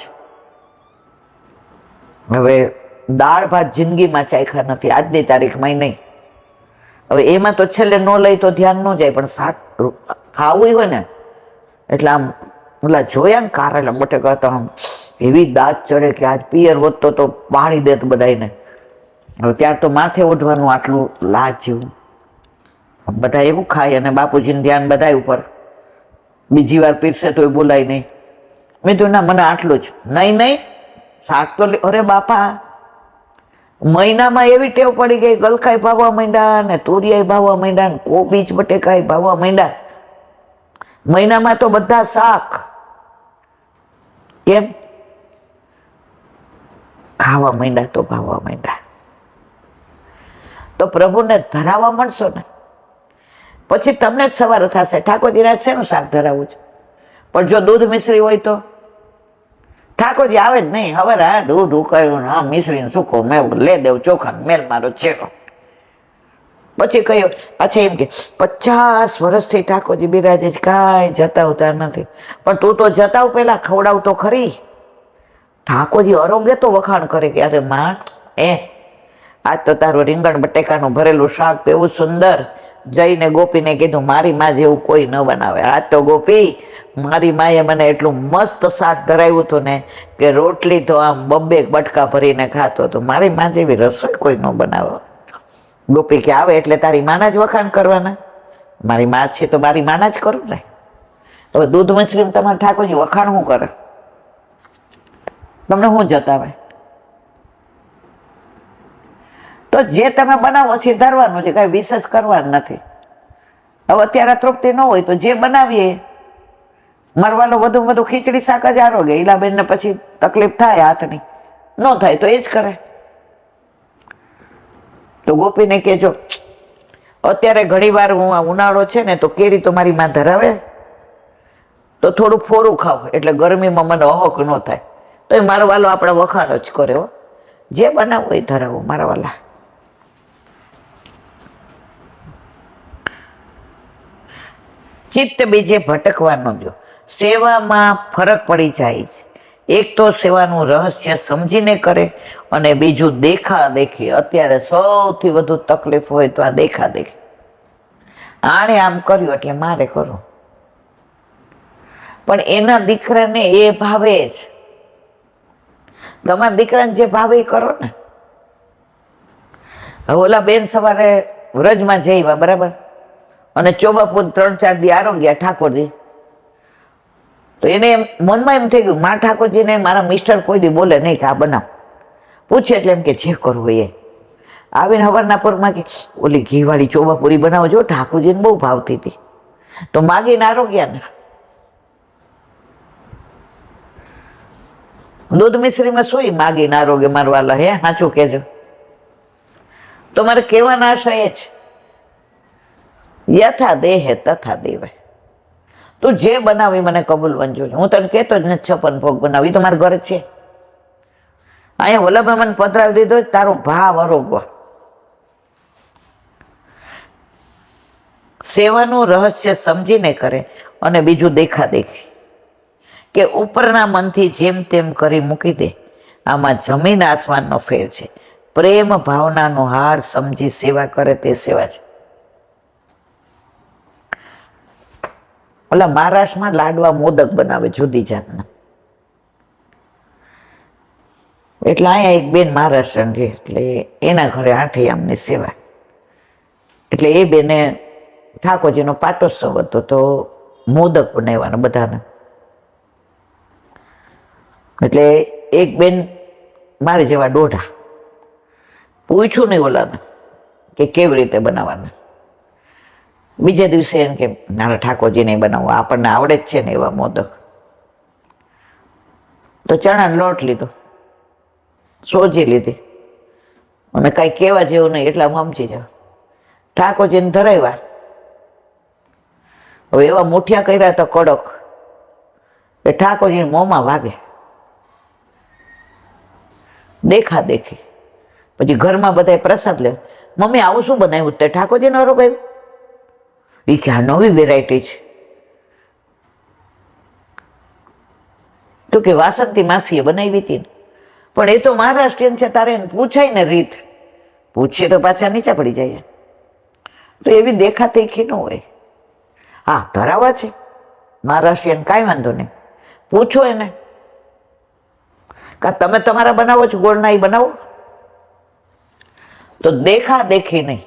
હવે દાળ ભાત જિંદગીમાં ચાખ્યા નથી, આજની તારીખમાં નહીં. હવે એમાં તો છેલ્લે ન લઈ તો ધ્યાન ન જાય, પણ શાક ખાવું હોય ને એટલે આમ ઓલા જોયા ને કારેલા બટેકા તો આમ એવી દાંત ચડે કે આજ પિયર હોત તો પાણી દેત બધાને. હવે ત્યાં તો માથે ઓઢવાનું આટલું લાજ જેવું. બધા એવું ખાય અને બાપુજીને ધ્યાન બધા ઉપર. બીજી વાર પીરસે તોય બોલાય નહીં. મેં તો ના, મને આટલું જ. નહીં નહીં, શાક તો અરે બાપા, મહિનામાં એવી ટેવ પડી ગઈ, ગલકાઈ ભાવવા માંડ્યા ને તુરિયાઈ ભાવવા માંડ્યા ને કોબીજ બટેકાઈ ભાવવા માંડ્યા. મહિનામાં તો બધા શાક. કેમ? ખાવા માંડ્યા તો ભાવવા માંડ્યા. તો પ્રભુને ધરાવવા મળશો ને પછી તમને જ સવારે થશે ઠાકોરજીને શેનું શાક ધરાવવું છે. પણ જો દૂધ મિશ્રી હોય તો ઠાકોરજી આવે જ નહીં. હવે હા દૂધ ઉકાયું, હા મિશ્રીને સૂકો મેં લે દેવ ચોખા મેલ મારો છેડો. પછી કહ્યું પાછા એમ કે 50 વર્ષથી ઠાકોરજી બિરાજે છે, કાંઈ જતાવતા નથી. પણ તું તો જતાવ, પેલા ખવડાવ તો ખરી. ઠાકોરજી આરોગ્ય તો વખાણ કરે કે અરે માં આજ તો તારું રીંગણ બટેકાનું ભરેલું શાક તો એવું સુંદર. જઈને ગોપીને કીધું મારી માં જેવું કોઈ ન બનાવે. આજ તો ગોપી મારી માએ મને એટલું મસ્ત શાક ધરાવ્યું હતું ને કે રોટલી તો આમ 2 બટકા ભરીને ખાતો હતો. મારી માં જેવી રસોઈ કોઈ ન બનાવે. ગોપી કે આવે એટલે તારી માના જ વખાણ કરવાના. મારી માં છે તો મારી માના જ કરું ને. હવે દૂધ મછલી તમારે ઠાકોરજી વખાણ શું કરે? તમને શું જતાવે? તો જે તમે બનાવો છે ધરવાનું છે, કઈ વિશેષ કરવાનું નથી. હવે અત્યારે તૃપ્તિ ન હોય તો જે બનાવીએ મરવાનો વધુ ખીચડી શાક જ આરોગ્ય. ઈલાબેન ને પછી તકલીફ થાય હાથની, ન થાય તો એ જ કરે. તો ગોપીને કહેજો અત્યારે ઘણી વાર હું આ ઉનાળો છે ને તો કેરી તો મારી માં ધરાવે તો થોડું ફોરું ખાવ એટલે ગરમીમાં મને અહક ન થાય. તો એ મારો વાલો આપણા વખાણ જ કરે. જે બનાવો એ ધરાવો મારા વાલા. ચિત્ત બીજે ભટકવા ન દો. સેવામાં ફરક પડી જાય છે. એક તો સેવાનું રહસ્ય સમજીને કરે અને બીજું દેખાદેખી. અત્યારે સૌથી વધુ તકલીફ હોય તો આ દેખાદેખી. આણે આમ કર્યું એટલે મારે કરવું. પણ એના દીકરાને એ ભાવે જ. તમારા દીકરાને જે ભાવે એ કરો ને. હવે ઓલા બેન સવારે વ્રજમાં જઈવા બરાબર, અને ચોબાપુર 3-4 દી આરોગ્યા ઠાકોરજી. તો એને મનમાં એમ થઈ ગયું મા ઠાકોરજીને મારા મિસ્ટર કોઈ દી બોલે નહીં કે આ બનાવ. પૂછે એટલે એમ કે જે કરવું એ. આવીને હવારના પૂરમાં કે ઓલી ઘીવાળી ચોબાપુરી બનાવજો, ઠાકોરજીને બહુ ભાવતી હતી. તો માગીને આરોગ્યા ને. દૂધ મિશ્રીમાં શું માગીને આરોગ્ય મારવાલા? હે સાચું કહેજો. તો મારે કહેવાના આશય એ છે યથા દેહે તથા દેવે. તું જે બનાવી મને કબૂલ બનજો. હું તને કહેતો જ નથી 56 ભોગ બનાવી, તો મારા ઘરે છે. અહીંયા વલ્લભે મને પધરાવી દીધો તારો ભાવ અરોગવા. સેવાનું રહસ્ય સમજીને કરે અને બીજું દેખાદેખી કે ઉપરના મનથી જેમ તેમ કરી મૂકી દે. આમાં જમીન આસમાનનો ફેર છે. પ્રેમ ભાવનાનો હાર સમજી સેવા કરે તે સેવા છે. ઓલા મહારાષ્ટ્રમાં લાડવા મોદક બનાવે જુદી જાતના. એટલે અહીંયા એક બેન મહારાષ્ટ્ર છે, એટલે એના ઘરે આઠૈયામની સેવા. એટલે એ બેને ઠાકોરજીનો પાટોત્સવ હતો તો મોદક બનાવવાના બધાને. એટલે એક બેન મારી જેવા દોઢા પૂછ્યું નહીં ઓલાને કે કેવી રીતે બનાવવાના. બીજે દિવસે એમ કે મારા ઠાકોરજીને બનાવવા, આપણને આવડે જ છે ને એવા મોદક. તો ચણાનો લોટ લીધો, સોજી લીધી અને કાંઈ કહેવા જેવું નહીં એટલા સમજી જાવ. ઠાકોરજીને ધરાવ્યા. હવે એવા મુઠિયા કર્યા તો કડક કે ઠાકોરજીને મોંમાં વાગે, દેખા દેખી. પછી ઘરમાં બધાએ પ્રસાદ લે, મમ્મી આવું શું બનાવ્યું તે ઠાકોરજીને હરો કહ્યું. એ કે આ નવી વેરાયટી છે. તો કે વાસંતી માસીએ બનાવી હતી ને. પણ એ તો મહારાષ્ટ્રીયન છે, તારે એને પૂછાય ને રીત. પૂછીએ તો પાછા નીચા પડી જાય. તો એવી દેખાતી ખી ન હોય. હા ધરાવા છે મહારાષ્ટ્રીયન, કાંઈ વાંધો નહીં, પૂછો એને. કા તમે તમારા બનાવો છો ગોળના, એ બનાવો. તો દેખા દેખી નહીં.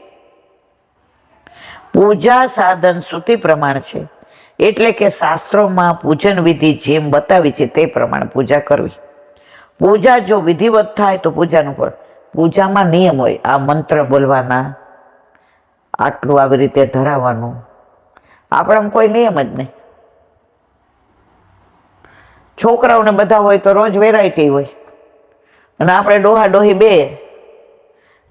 પૂજા સાધન શ્રુતિ પ્રમાણ છે, એટલે કે શાસ્ત્રોમાં પૂજન વિધિ જેમ બતાવી છે તે પ્રમાણે પૂજા કરવી. પૂજા જો વિધિવત થાય તો પૂજાનું ફળ. પૂજામાં નિયમ હોય, આ મંત્ર બોલવાના, આટલું આવી રીતે ધરાવવાનું. આપણામાં કોઈ નિયમ જ નહીં. છોકરાઓને બધા હોય તો રોજ વેરાયટી હોય, અને આપણે ડોહા ડોહી બે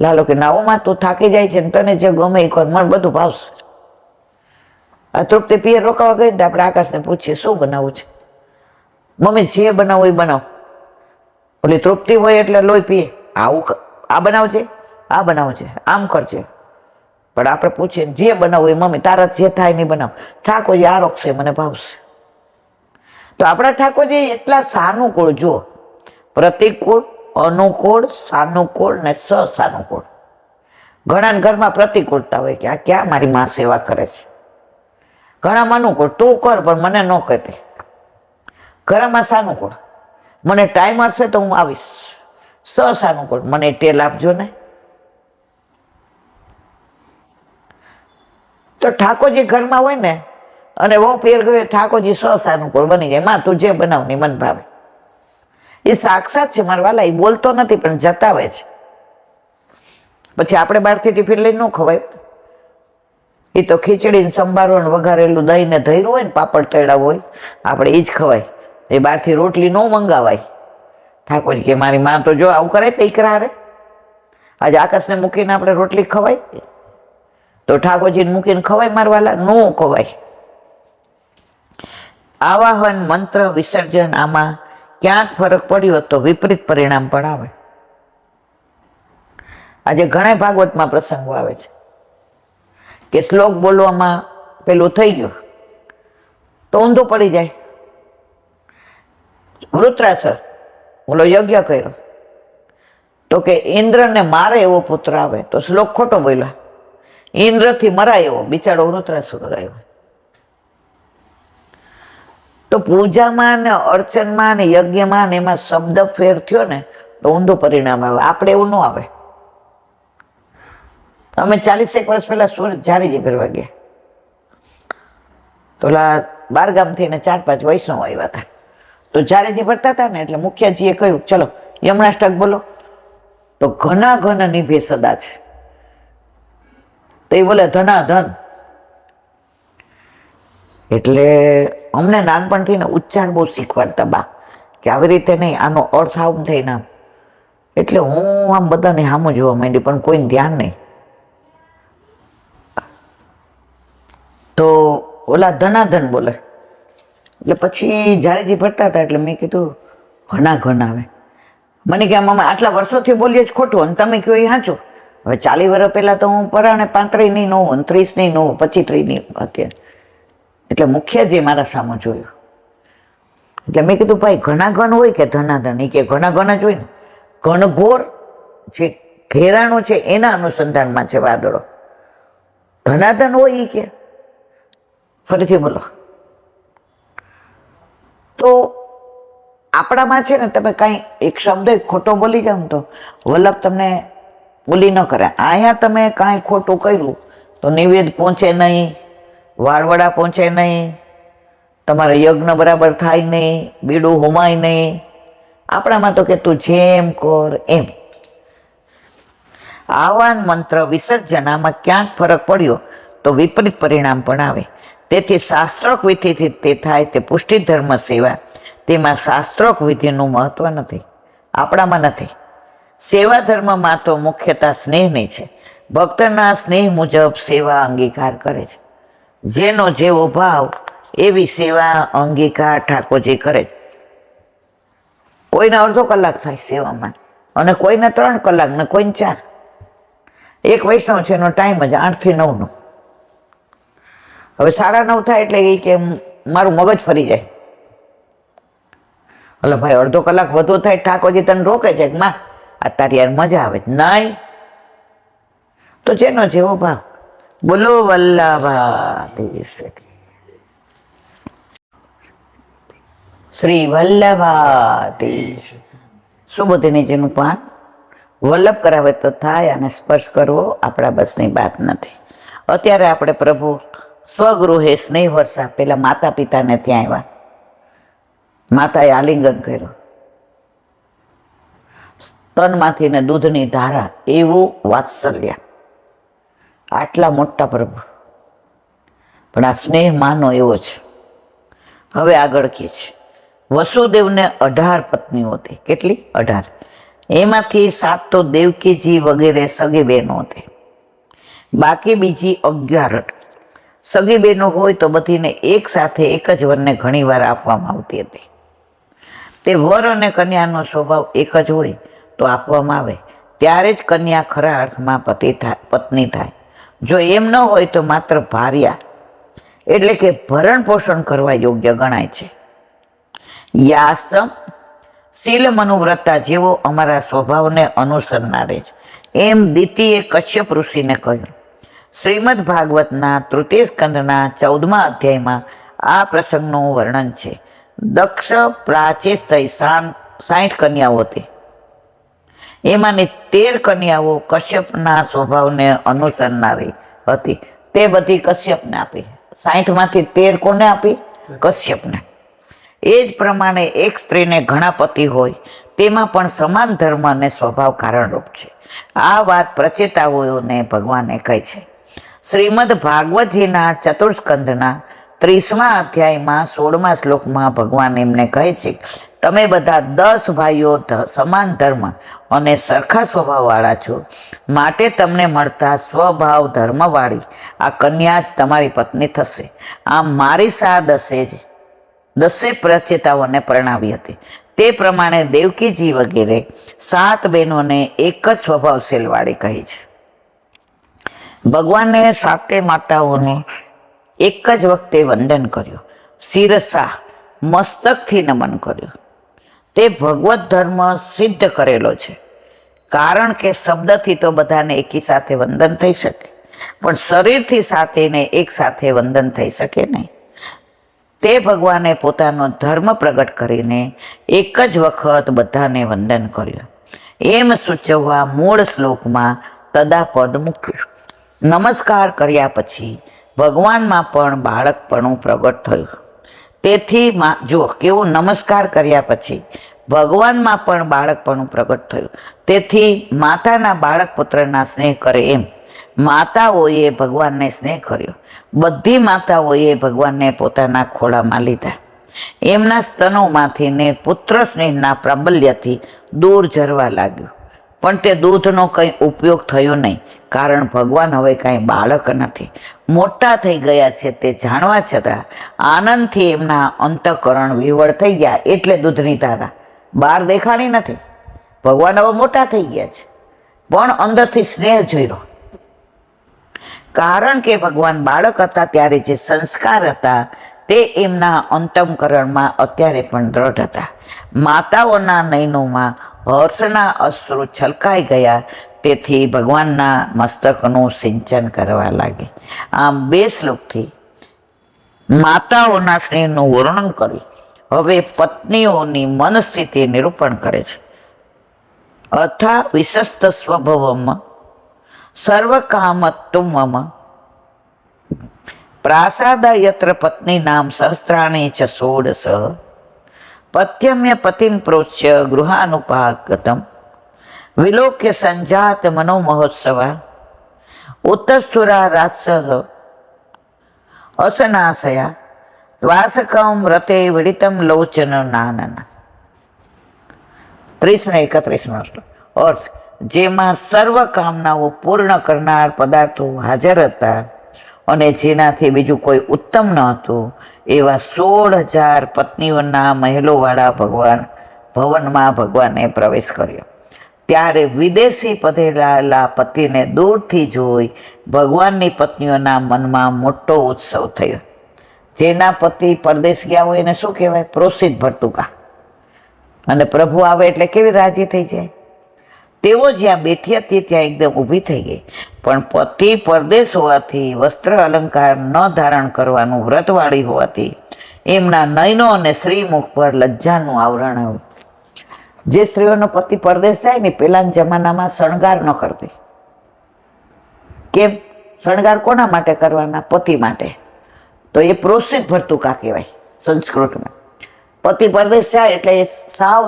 લાલો કે નાઓમાં તું થાકી જાય છે ને તને જે ગમે એ કર, મને બધું ભાવશે. આ તૃપ્તિ પિયર રોકાવા ગઈ ને આપણે આકાશને પૂછીએ શું બનાવવું છે. મમ્મી જે બનાવો એ બનાવો. ઓલી તૃપ્તિ હોય એટલે લોહી પીએ, આવું આ બનાવજે, આ બનાવજે, આમ કરજે. પણ આપણે પૂછીએ જે બનાવવું એ મમ્મી તારા જે થાય નહીં બનાવ. ઠાકોરજી આ રોકશે મને ભાવશે. તો આપણા ઠાકોરજી એટલા સાનુકૂળ, જો પ્રતિકૂળ, અનુકૂળ, સાનુકૂળ ને સસાનુકૂળ. ઘણા ઘરમાં પ્રતિકૂળતા હોય કે આ ક્યાં મારી માં સેવા કરે છે. ઘણામાં અનુકૂળ, તું કર પણ મને ન કહેતી. ઘરમાં સાનુકૂળ, મને ટાઈમ હશે તો હું આવીશ. સસાનુકૂળ, મને ટેલ આપજો ને. તો ઠાકોરજી ઘરમાં હોય ને અને બહુ પેર ગયો, ઠાકોરજી સસાનુકૂળ બની જાય. માં તું જે બનાવ ને મન ભાવે. એ સાક્ષાત છે મારા વાલા, એ બોલતો નથી પણ જતાવે છે. પછી આપણે બહારથી ટિફિન લઈને ન ખવાય. એ તો ખીચડીને સંભારો ને વઘારેલું દહીં ને ધૈર્યું હોય ને પાપડ તળ્યા હોય, આપણે એ જ ખવાય. એ બહારથી રોટલી ન મંગાવાય. ઠાકોરજી કે મારી માં તો જો આવું કરે દીકરા રે, આજે આકાશને મૂકીને આપણે રોટલી ખવાય? તો ઠાકોરજીને મૂકીને ખવાય મારા વાલા? ન ખવાય. આવાહન, મંત્ર, વિસર્જન, આમાં ક્યાંક ફરક પડ્યો તો વિપરીત પરિણામ પણ આવે. આજે ઘણા ભાગવતમાં પ્રસંગો આવે છે કે શ્લોક બોલવામાં પેલું થઈ ગયું તો ઊંધું પડી જાય. વૃત્રાસુર બોલો યજ્ઞ કર્યો તો કે ઇન્દ્રને મારે એવો પુત્ર આવે તો શ્લોક ખોટો બોલ્યો. ઇન્દ્રથી મરાય એવો બિચારો વૃત્રાસુર આવ્યો. તો પૂજામાં ને અર્ચનમાં ને યજ્ઞમાં ને એમાં શબ્દ ફેર થયો ને તો ઊંધું પરિણામ આવે. આપણે એવું ન આવે. અમે 40 વર્ષ પહેલા સુરત ઝારીજી ફરવા ગયા. તો ઓલા 12 ગામથી ને 4-5 વૈષ્ણવ આવ્યા હતા. તો ઝારીજી ભરતા હતા ને એટલે મુખિયાજીએ કહ્યું ચલો યમનાષ્ટક બોલો. તો ઘના ઘન નિભે સદા છે. તો એ બોલે ધના ધન. એટલે અમને નાનપણથી ને ઉચ્ચાર બહુ શીખવાડતા બા કે આવી રીતે નહીં, આનો અર્થ આમ થઈને આમ. એટલે હું આમ બધાને સામું જોવા માંડી પણ કોઈને ધ્યાન નહીં. તો ઓલા ધનાધન બોલે એટલે પછી ઝાડીજી ભરતા હતા એટલે મેં કીધું ઘણા ઘન આવે. મને કે આમાં આટલા વર્ષોથી બોલીએ જ ખોટું અને તમે કહો એ સાચું. હવે 40 વર્ષ પહેલા તો હું પરાણે 35 નહીં ન હોઉં, 30 નહીં ન હોઉં, 25 નહીં અત્યારે. એટલે મુખ્યજી મારા સામે જોયું. એટલે મેં કીધું ભાઈ ઘણા ઘન હોય કે ધનાધન? એ કે ઘણા ઘન જ હોય ને. ઘનઘોર જે ઘેરાણો છે એના અનુસંધાનમાં છે વાદળો. ધનાધન હોય એ કે ફરીથી બોલો. તો આપણામાં છે ને, તમે કાંઈ એક શબ્દ ખોટો બોલી જાઓ ને તો વલ્લભ તમને બોલી ન કરે. અહીંયા તમે કાંઈ ખોટું કર્યું તો નૈવેદ્ય પહોંચે નહીં, વાળવડા પહોંચે નહીં, તમારે યજ્ઞ બરાબર થાય નહીં, બીડું હોમાય નહીં. આપણામાં તો કે તું જેમ કર એમ. આહ્વાન મંત્ર વિસર્જનામાં ક્યાંક ફરક પડ્યો તો વિપરીત પરિણામ પણ આવે. તેથી શાસ્ત્રોક વિધિથી તે થાય તે પુષ્ટિ ધર્મ સેવા, તેમાં શાસ્ત્રોક વિધિનું મહત્વ નથી, આપણામાં નથી. સેવા ધર્મમાં તો મુખ્યતા સ્નેહની છે. ભક્તના સ્નેહ મુજબ સેવા અંગીકાર કરે છે. જેનો જેવો ભાવ એવી સેવા અંગીકાર ઠાકોરજી કરે છે. કોઈને અડધો કલાક થાય સેવામાં અને કોઈને 3 કલાક ને કોઈને 4. એક વૈષ્ણવ છે એનો ટાઈમ જ 8 થી 9 નો. હવે 9:30 થાય એટલે એ કે મારું મગજ ફરી જાય. એટલે ભાઈ અડધો કલાક વધુ થાય, ઠાકોરજી તને રોકે છે કે માં આ તારી યાર મજા આવે નહીં. તો જેનો જેવો ભાવ. બોલો વલ્લભાધીશ શ્રી વલ્લભાધીશ. સુબોધિનીજીનું પાન વલ્લભ કરાવે તો થાય, અને સ્પર્શ કરવો આપણા બસની વાત નથી. અત્યારે આપણે પ્રભુ સ્વગૃહે સ્નેહ વર્ષા પેલા માતા પિતાને ત્યાં આવ્યા. માતાએ આલિંગન કર્યું, સ્તનમાંથી ને દૂધની ધારા, એવું વાત્સલ્ય. આટલા મોટા પ્રભુ, પણ આ સ્નેહ માનો એવો છે. હવે આગળ કે છે વસુદેવને 18 પત્નીઓ હતી. કેટલી? 18. એમાંથી 7 તો દેવકીજી વગેરે સગી બહેનો હતી, બાકી બીજી 11 હતી. સગી બહેનો હોય તો બધીને એક સાથે એક જ વરને ઘણી વાર આપવામાં આવતી હતી. તે વર અને કન્યાનો સ્વભાવ એક જ હોય તો આપવામાં આવે, ત્યારે જ કન્યા ખરા અર્થમાં પત્ની થાય. જો એમ ન હોય તો માત્ર ભાર્યા, એટલે કે ભરણ પોષણ કરવા યોગ્ય ગણાય છે. યાસમ શીલ મનુવ્રતા જેવો અમારા સ્વભાવને અનુસરનારે છે, એમ દિતિએ કશ્યપ ઋષિને કહ્યું. શ્રીમદ ભાગવતના 3ય સ્કંદના 14મા અધ્યાયમાં આ પ્રસંગનું વર્ણન છે. દક્ષ પ્રાચે 60 કન્યાઓ હતી. એમાંની 13 કન્યાઓ કશ્યપના સ્વભાવને અનુસરનારી હતી. તે બધી કશ્યપને આપી. 60માંથી 13 કોને આપી? કશ્યપને. એ જ પ્રમાણે એક સ્ત્રીને ઘણા પતિ હોય તેમાં પણ સમાન ધર્મ અને સ્વભાવ કારણરૂપ છે. આ વાત પ્રચેતાઓને ભગવાને કહી છે. શ્રીમદ ભાગવતજીના 4th સ્કંદના 30મા અધ્યાયમાં 16મા શ્લોકમાં ભગવાન એમને કહે છે, તમે બધા 10 ભાઈઓ સમાન ધર્મ અને સરખા સ્વભાવવાળા છો, માટે તમને મળતા સ્વભાવ ધર્મવાળી આ કન્યા જ તમારી પત્ની થશે. આમ મારી સા 10 પ્રચેતાઓને પરણાવી હતી. તે પ્રમાણે દેવકીજી વગેરે 7 બહેનોને એક જ સ્વભાવશીલવાળી કહી છે. ભગવાને 7 માતાઓનું એક જ વખતે વંદન કર્યું, શિરસા મસ્તકથી નમન કર્યું. તે ભગવત ધર્મ સિદ્ધ કરેલો છે. કારણ કે શબ્દથી તો બધાને એકી સાથે વંદન થઈ શકે, પણ શરીરથી સાથેને એક સાથે વંદન થઈ શકે નહીં. તે ભગવાને પોતાનો ધર્મ પ્રગટ કરીને એક જ વખત બધાને વંદન કર્યું. એમ સૂચવવા મૂળ શ્લોકમાં તદાપદ મૂક્યું. નમસ્કાર કર્યા પછી ભગવાનમાં પણ બાળકપણું પ્રગટ થયું. તેથી જો કેવું નમસ્કાર કર્યા પછી ભગવાનમાં પણ બાળકપણું પ્રગટ થયું. તેથી માતાના બાળક પુત્રના સ્નેહ કરે એમ માતાઓએ ભગવાનને સ્નેહ કર્યો. બધી માતાઓએ ભગવાનને પોતાના ખોળામાં લીધા. એમના સ્તનોમાંથી ને પુત્ર સ્નેહના પ્રાબલ્યથી દૂર જરવા લાગ્યું. પણ તે દૂધનો કંઈ ઉપયોગ થયો નહીં, કારણ ભગવાન હવે કાંઈ બાળક નથી, મોટા થઈ ગયા છે. તે જાણવા છતાં આનંદથી એમના અંતઃકરણ વિવળ થઈ ગયા, એટલે દૂધની ધારા બહાર દેખાણી નથી. ભગવાન હવે મોટા થઈ ગયા છે, પણ અંદરથી સ્નેહ જોઈરો. કારણ કે ભગવાન બાળક હતા ત્યારે જે સંસ્કાર હતા તે એમના અંતઃકરણમાં અત્યારે પણ દ્રઢ હતા. માતાઓના નયનોમાં હર્ષના અશ્રુ છલકાઈ ગયા, તેથી ભગવાનના મસ્તકનું સિંચન કરવા લાગી. આમ 2 શ્લોકથી માતાઓના સ્નેહનું વર્ણન કર્યું. હવે પત્નીઓની મનસ્થિતિ નિરૂપણ કરે છે. અથા વિશસ્ત સ્વભાવમ સર્વકામત્વમ પ્રાસાદ યત્ર પત્ની નામ સહસ્ત્રાણી ચ ષોડશ પત્યમ્ય પતિમ પ્રોચ્ય ગૃહાનુપાગતમ વિલોક્ય સંજાત મનોમહોત્સવ ઉત્તસ્થુરા રાત્સ અસનાશયા વાસકમ વ્રતે વિડિતમ લોચન નાનન. 30 ને 31 શ્લોક. અર્થ, જેમાં સર્વ કામનાઓ પૂર્ણ કરનાર પદાર્થો હાજર હતા અને જેનાથી બીજું કોઈ ઉત્તમ ન હતું એવા 16,000 પત્નીઓના મહેલોવાળા ભવનમાં ભગવાને પ્રવેશ કર્યો. ત્યારે વિદેશી પધેલાયેલા પતિને દૂરથી જોઈ ભગવાનની પત્નીઓના મનમાં મોટો ઉત્સવ થયો. જેના પતિ પરદેશ ગયા હોય એને શું કહેવાય? પ્રોસિત ભર્તુકા. અને પ્રભુ આવે એટલે કેવી રાજી થઈ જાય. તેઓ જ્યાં બેઠી હતી ત્યાં એકદમ ઊભી થઈ ગઈ. પણ પતિ પરદેશ હોવાથી વસ્ત્ર અલંકાર ન ધારણ કરવાનું વ્રતવાળી હોવાથી એમના નયનો અને શ્રીમુખ પર લજ્જાનું આવરણ આવ્યું. જે સ્ત્રીઓનો પતિ પરદેશ જાય ને પેલાના જમાનામાં શણગાર ન કરતી. કેમ? શણગાર કોના માટે કરવાના? પતિ માટે. તો એ પ્રોસિત ભર્તુકા કહેવાય સંસ્કૃતમાં. પતિ પરદેશ જાય એટલે એ સાવ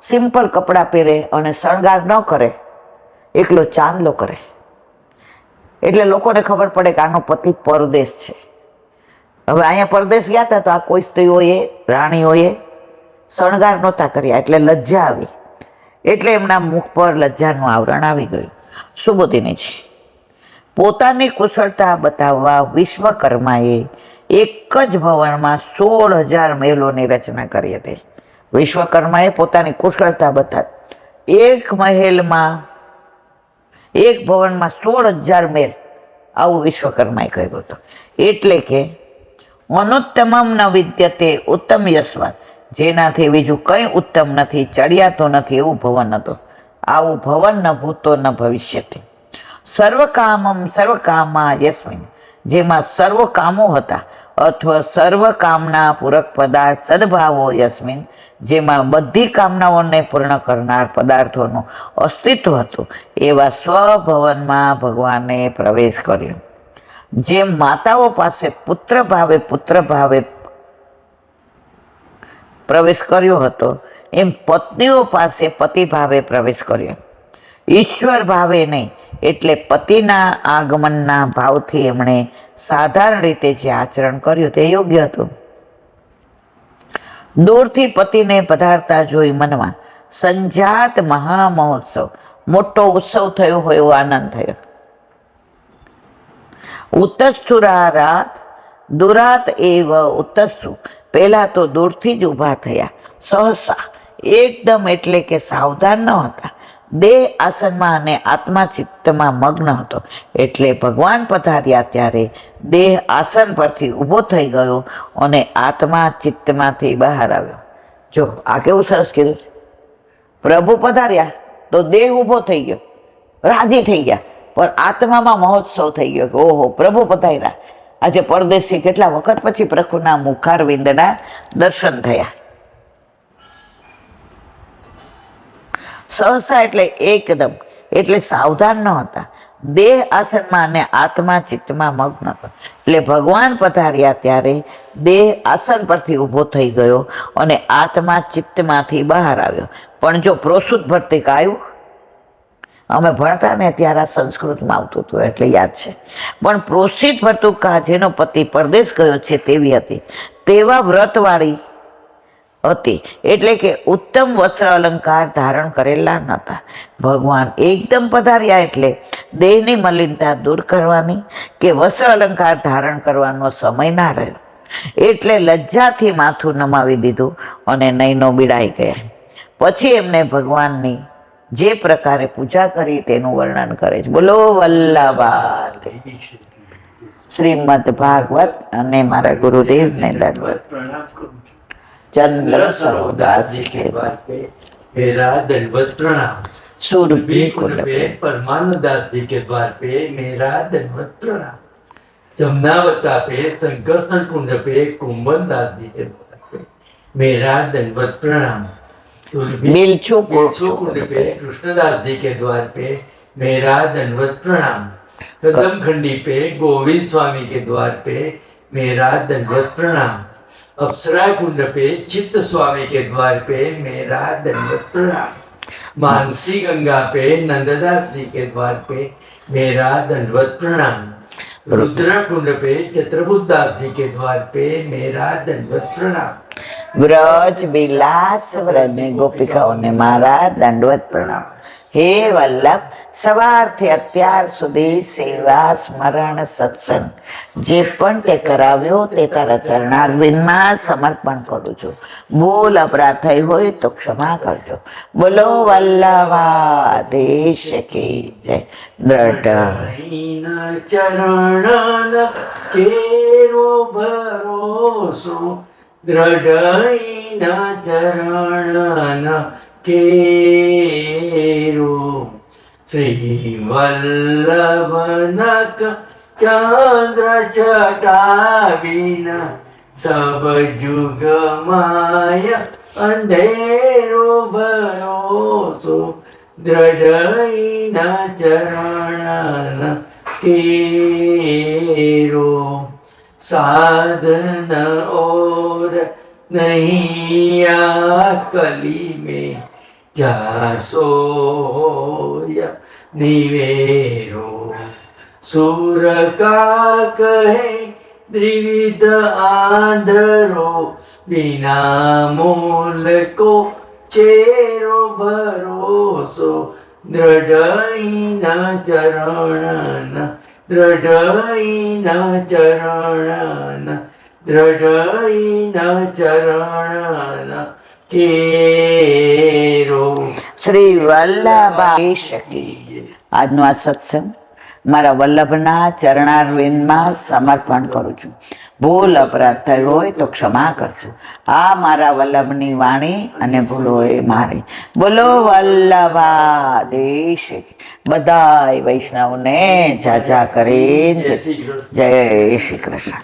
સિમ્પલ કપડાં પહેરે અને શણગાર ન કરે, એકલો ચાંદલો કરે. એટલે લોકોને ખબર પડે કે આનો પતિ પરદેશ છે. હવે અહીંયા પરદેશ ગયા હતા તો આ કોઈ સ્ત્રીઓએ, રાણીઓએ શણગાર નહોતા કર્યા એટલે લજ્જા આવી. એટલે એમના મુખ પર લજ્જાનું આવરણ આવી ગયું. સુબોધિની છે. પોતાની કુશળતા બતાવવા વિશ્વકર્માએ એક જ ભવનમાં 16,000 મહેલોની રચના કરી હતી. વિશ્વકર્માએ પોતાની કુશળતા બતાવી એક મહેલમાં, એક ભવનમાં 16,000 મહેલ, આવું વિશ્વકર્માએ કહ્યું હતું. એટલે કે અનુત્તમમ ન વિદ્યતે ઉત્તમ યસ્વાદ, જેનાથી બીજું કંઈ ઉત્તમ નથી, ચડિયાતો નથી એવું ભવન હતું. આવું ભવન ન ભૂતો ન ભવિષ્યતે. સર્વકામમ સર્વકામા યસ્મિન, જેમાં સર્વ કામો હતા અથવા સર્વ કામના પૂરક પદાર્થ સદભાવો યસ્મિન, જેમાં બધી કામનાઓને પૂર્ણ કરનાર પદાર્થોનું અસ્તિત્વ હતું એવા સ્વભવનમાં ભગવાને પ્રવેશ કર્યો. જેમ માતાઓ પાસે પુત્ર ભાવે પ્રવેશ કર્યો હતો એમ પત્નીઓ પાસે પતિ ભાવે પ્રવેશ કર્યો. ઈશ્વર ભાવે નહીં. એટલે પતિના આગમનના ભાવથી એમણે સાધારણ રીતે જે આચરણ કર્યું તે યોગ્ય હતું. દૂરથી પતિને પધારતા જોઈ મનમાં સંજાત મહામહોત્સવ, મોટો ઉત્સવ થયો હોય એવો આનંદ થયો. ઉત્તસ્થુરા રાત દુરાત એવ ઉત્તસ્સુ, પહેલા તો દૂરથી જ ઊભા થયા. સહસા, એકદમ, એટલે કે સાવધાન ન હતા. દેહ આસનમાં અને આત્મા ચિત્તમાં મગ્ન હતો. એટલે ભગવાન પધાર્યા ત્યારે દેહ આસન પરથી ઊભો થઈ ગયો અને આત્મા ચિત્તમાંથી બહાર આવ્યો. જો આ કેવું સરસ કીધું છે. પ્રભુ પધાર્યા તો દેહ ઊભો થઈ ગયો, રાજી થઈ ગયા, પણ આત્મામાં મહોત્સવ થઈ ગયો કે ઓહો પ્રભુ પધાર્યા. આજે પરદેશથી કેટલા વખત પછી પ્રભુના મુખારવિંદના દર્શન થયા. સહસા એટલે એકદમ, એટલે સાવધાન ન હતા. દેહ આસનમાં અને આત્મા ચિત્તમાં મગ્ન હતો. એટલે ભગવાન પધાર્યા ત્યારે દેહ આસન પરથી ઊભો થઈ ગયો અને આત્મા ચિત્તમાંથી બહાર આવ્યો. પણ જો પ્રોસુત ભર્તિકા આવ્યું, અમે ભણતા ને ત્યારે આ સંસ્કૃતમાં આવતું હતું એટલે યાદ છે. પણ પ્રોસિત ભર્તુકા જેનો પતિ પરદેશ ગયો છે તેવી હતી. તેવા વ્રતવાળી હતી. એટલે કે ઉત્તમ વસ્ત્ર અલંકાર ધારણ કરેલા નહોતા. ભગવાન એકદમ પધાર્યા એટલે દેહની મલિનતા દૂર કરવાની કે વસ્ત્ર અલંકાર ધારણ કરવાનો સમય ના રહ્યો. એટલે લજ્જાથી માથું નમાવી દીધું અને નયનો બીડાઈ ગયા. પછી એમને ભગવાનની જે પ્રકારે પૂજા કરી તેનું વર્ણન કરે છે. બોલો વલ્લભા શ્રીમદ ભાગવત અને મારા ગુરુદેવને દંડવત. चंद्र सरोदास जी के द्वार पे मेरा दंडवत प्रणाम। सूरभि कुंड पे परमानंदास जी के द्वार पे मेरा दंडवत प्रणाम। जमुनावता पे संकर्षण कुंड पे कुंभन दास जी के द्वार पे मेरा दंडवत प्रणाम। बिलछू बिलछू कुंड पे कृष्णदास जी के द्वार पे मेरा दंडवत प्रणाम। कदम खंडी पे गोविंद स्वामी के द्वार पे मेरा दंडवत प्रणाम। अप्सरा कुंड पे चित्त स्वामी के द्वार पे मेरा दंडवत प्रणाम। मानसी गंगा पे नंददास जी के द्वार पे मेरा दंडवत प्रणाम। रुद्र कुंड पे चित्रबुद्धास जी के द्वार पे मेरा दंडवत प्रणाम। વ્રજ વિલાસ વ્રજ ને ગોપિકાઓને મારા દંડવત પ્રણામ। હે વલ્લભ, સવારથી અત્યાર સુધી સેવા સ્મરણ સત્સંગ જે પણ તે કરાવ્યો તે તારા ચરણારવિંદમાં સમર્પણ કરું છું। ભૂલ અપરાધ થઈ હોય તો ક્ષમા કરજો। બોલો વલ્લભાધીશ કી જય। દ્રઢ ચરણ કેરો ભરોસો દ્રઢઈના ચરણ કેરો શ્રી વલ્લભનક ચંદ્ર ચટાવીના સબ જુગ માય અંધેરો ભરોસો દ્રઢઈના ચરણ કેરો साधन और नहीं कली में जासो निवेरो सुर का कहे द्विविध आंधरो बिना मूल को चेरो भरोसो दृढ़ चरण दृढ़ चरण दृढ़ चरण केरो। શ્રી વલ્લભાધીશ કી જય। આજનો આ સત્સંગ મારા વલ્લભના ચરણારવિંદમાં સમર્પણ કરું છું। ભૂલ અપરાધ થયો હોય તો ક્ષમા કરજો। આ મારા વલ્લભની વાણી અને ભૂલો એ મારી। બોલો વલ્લભાધીશ કી। બધાય વૈષ્ણવને જાજા કરીને જય શ્રી કૃષ્ણ।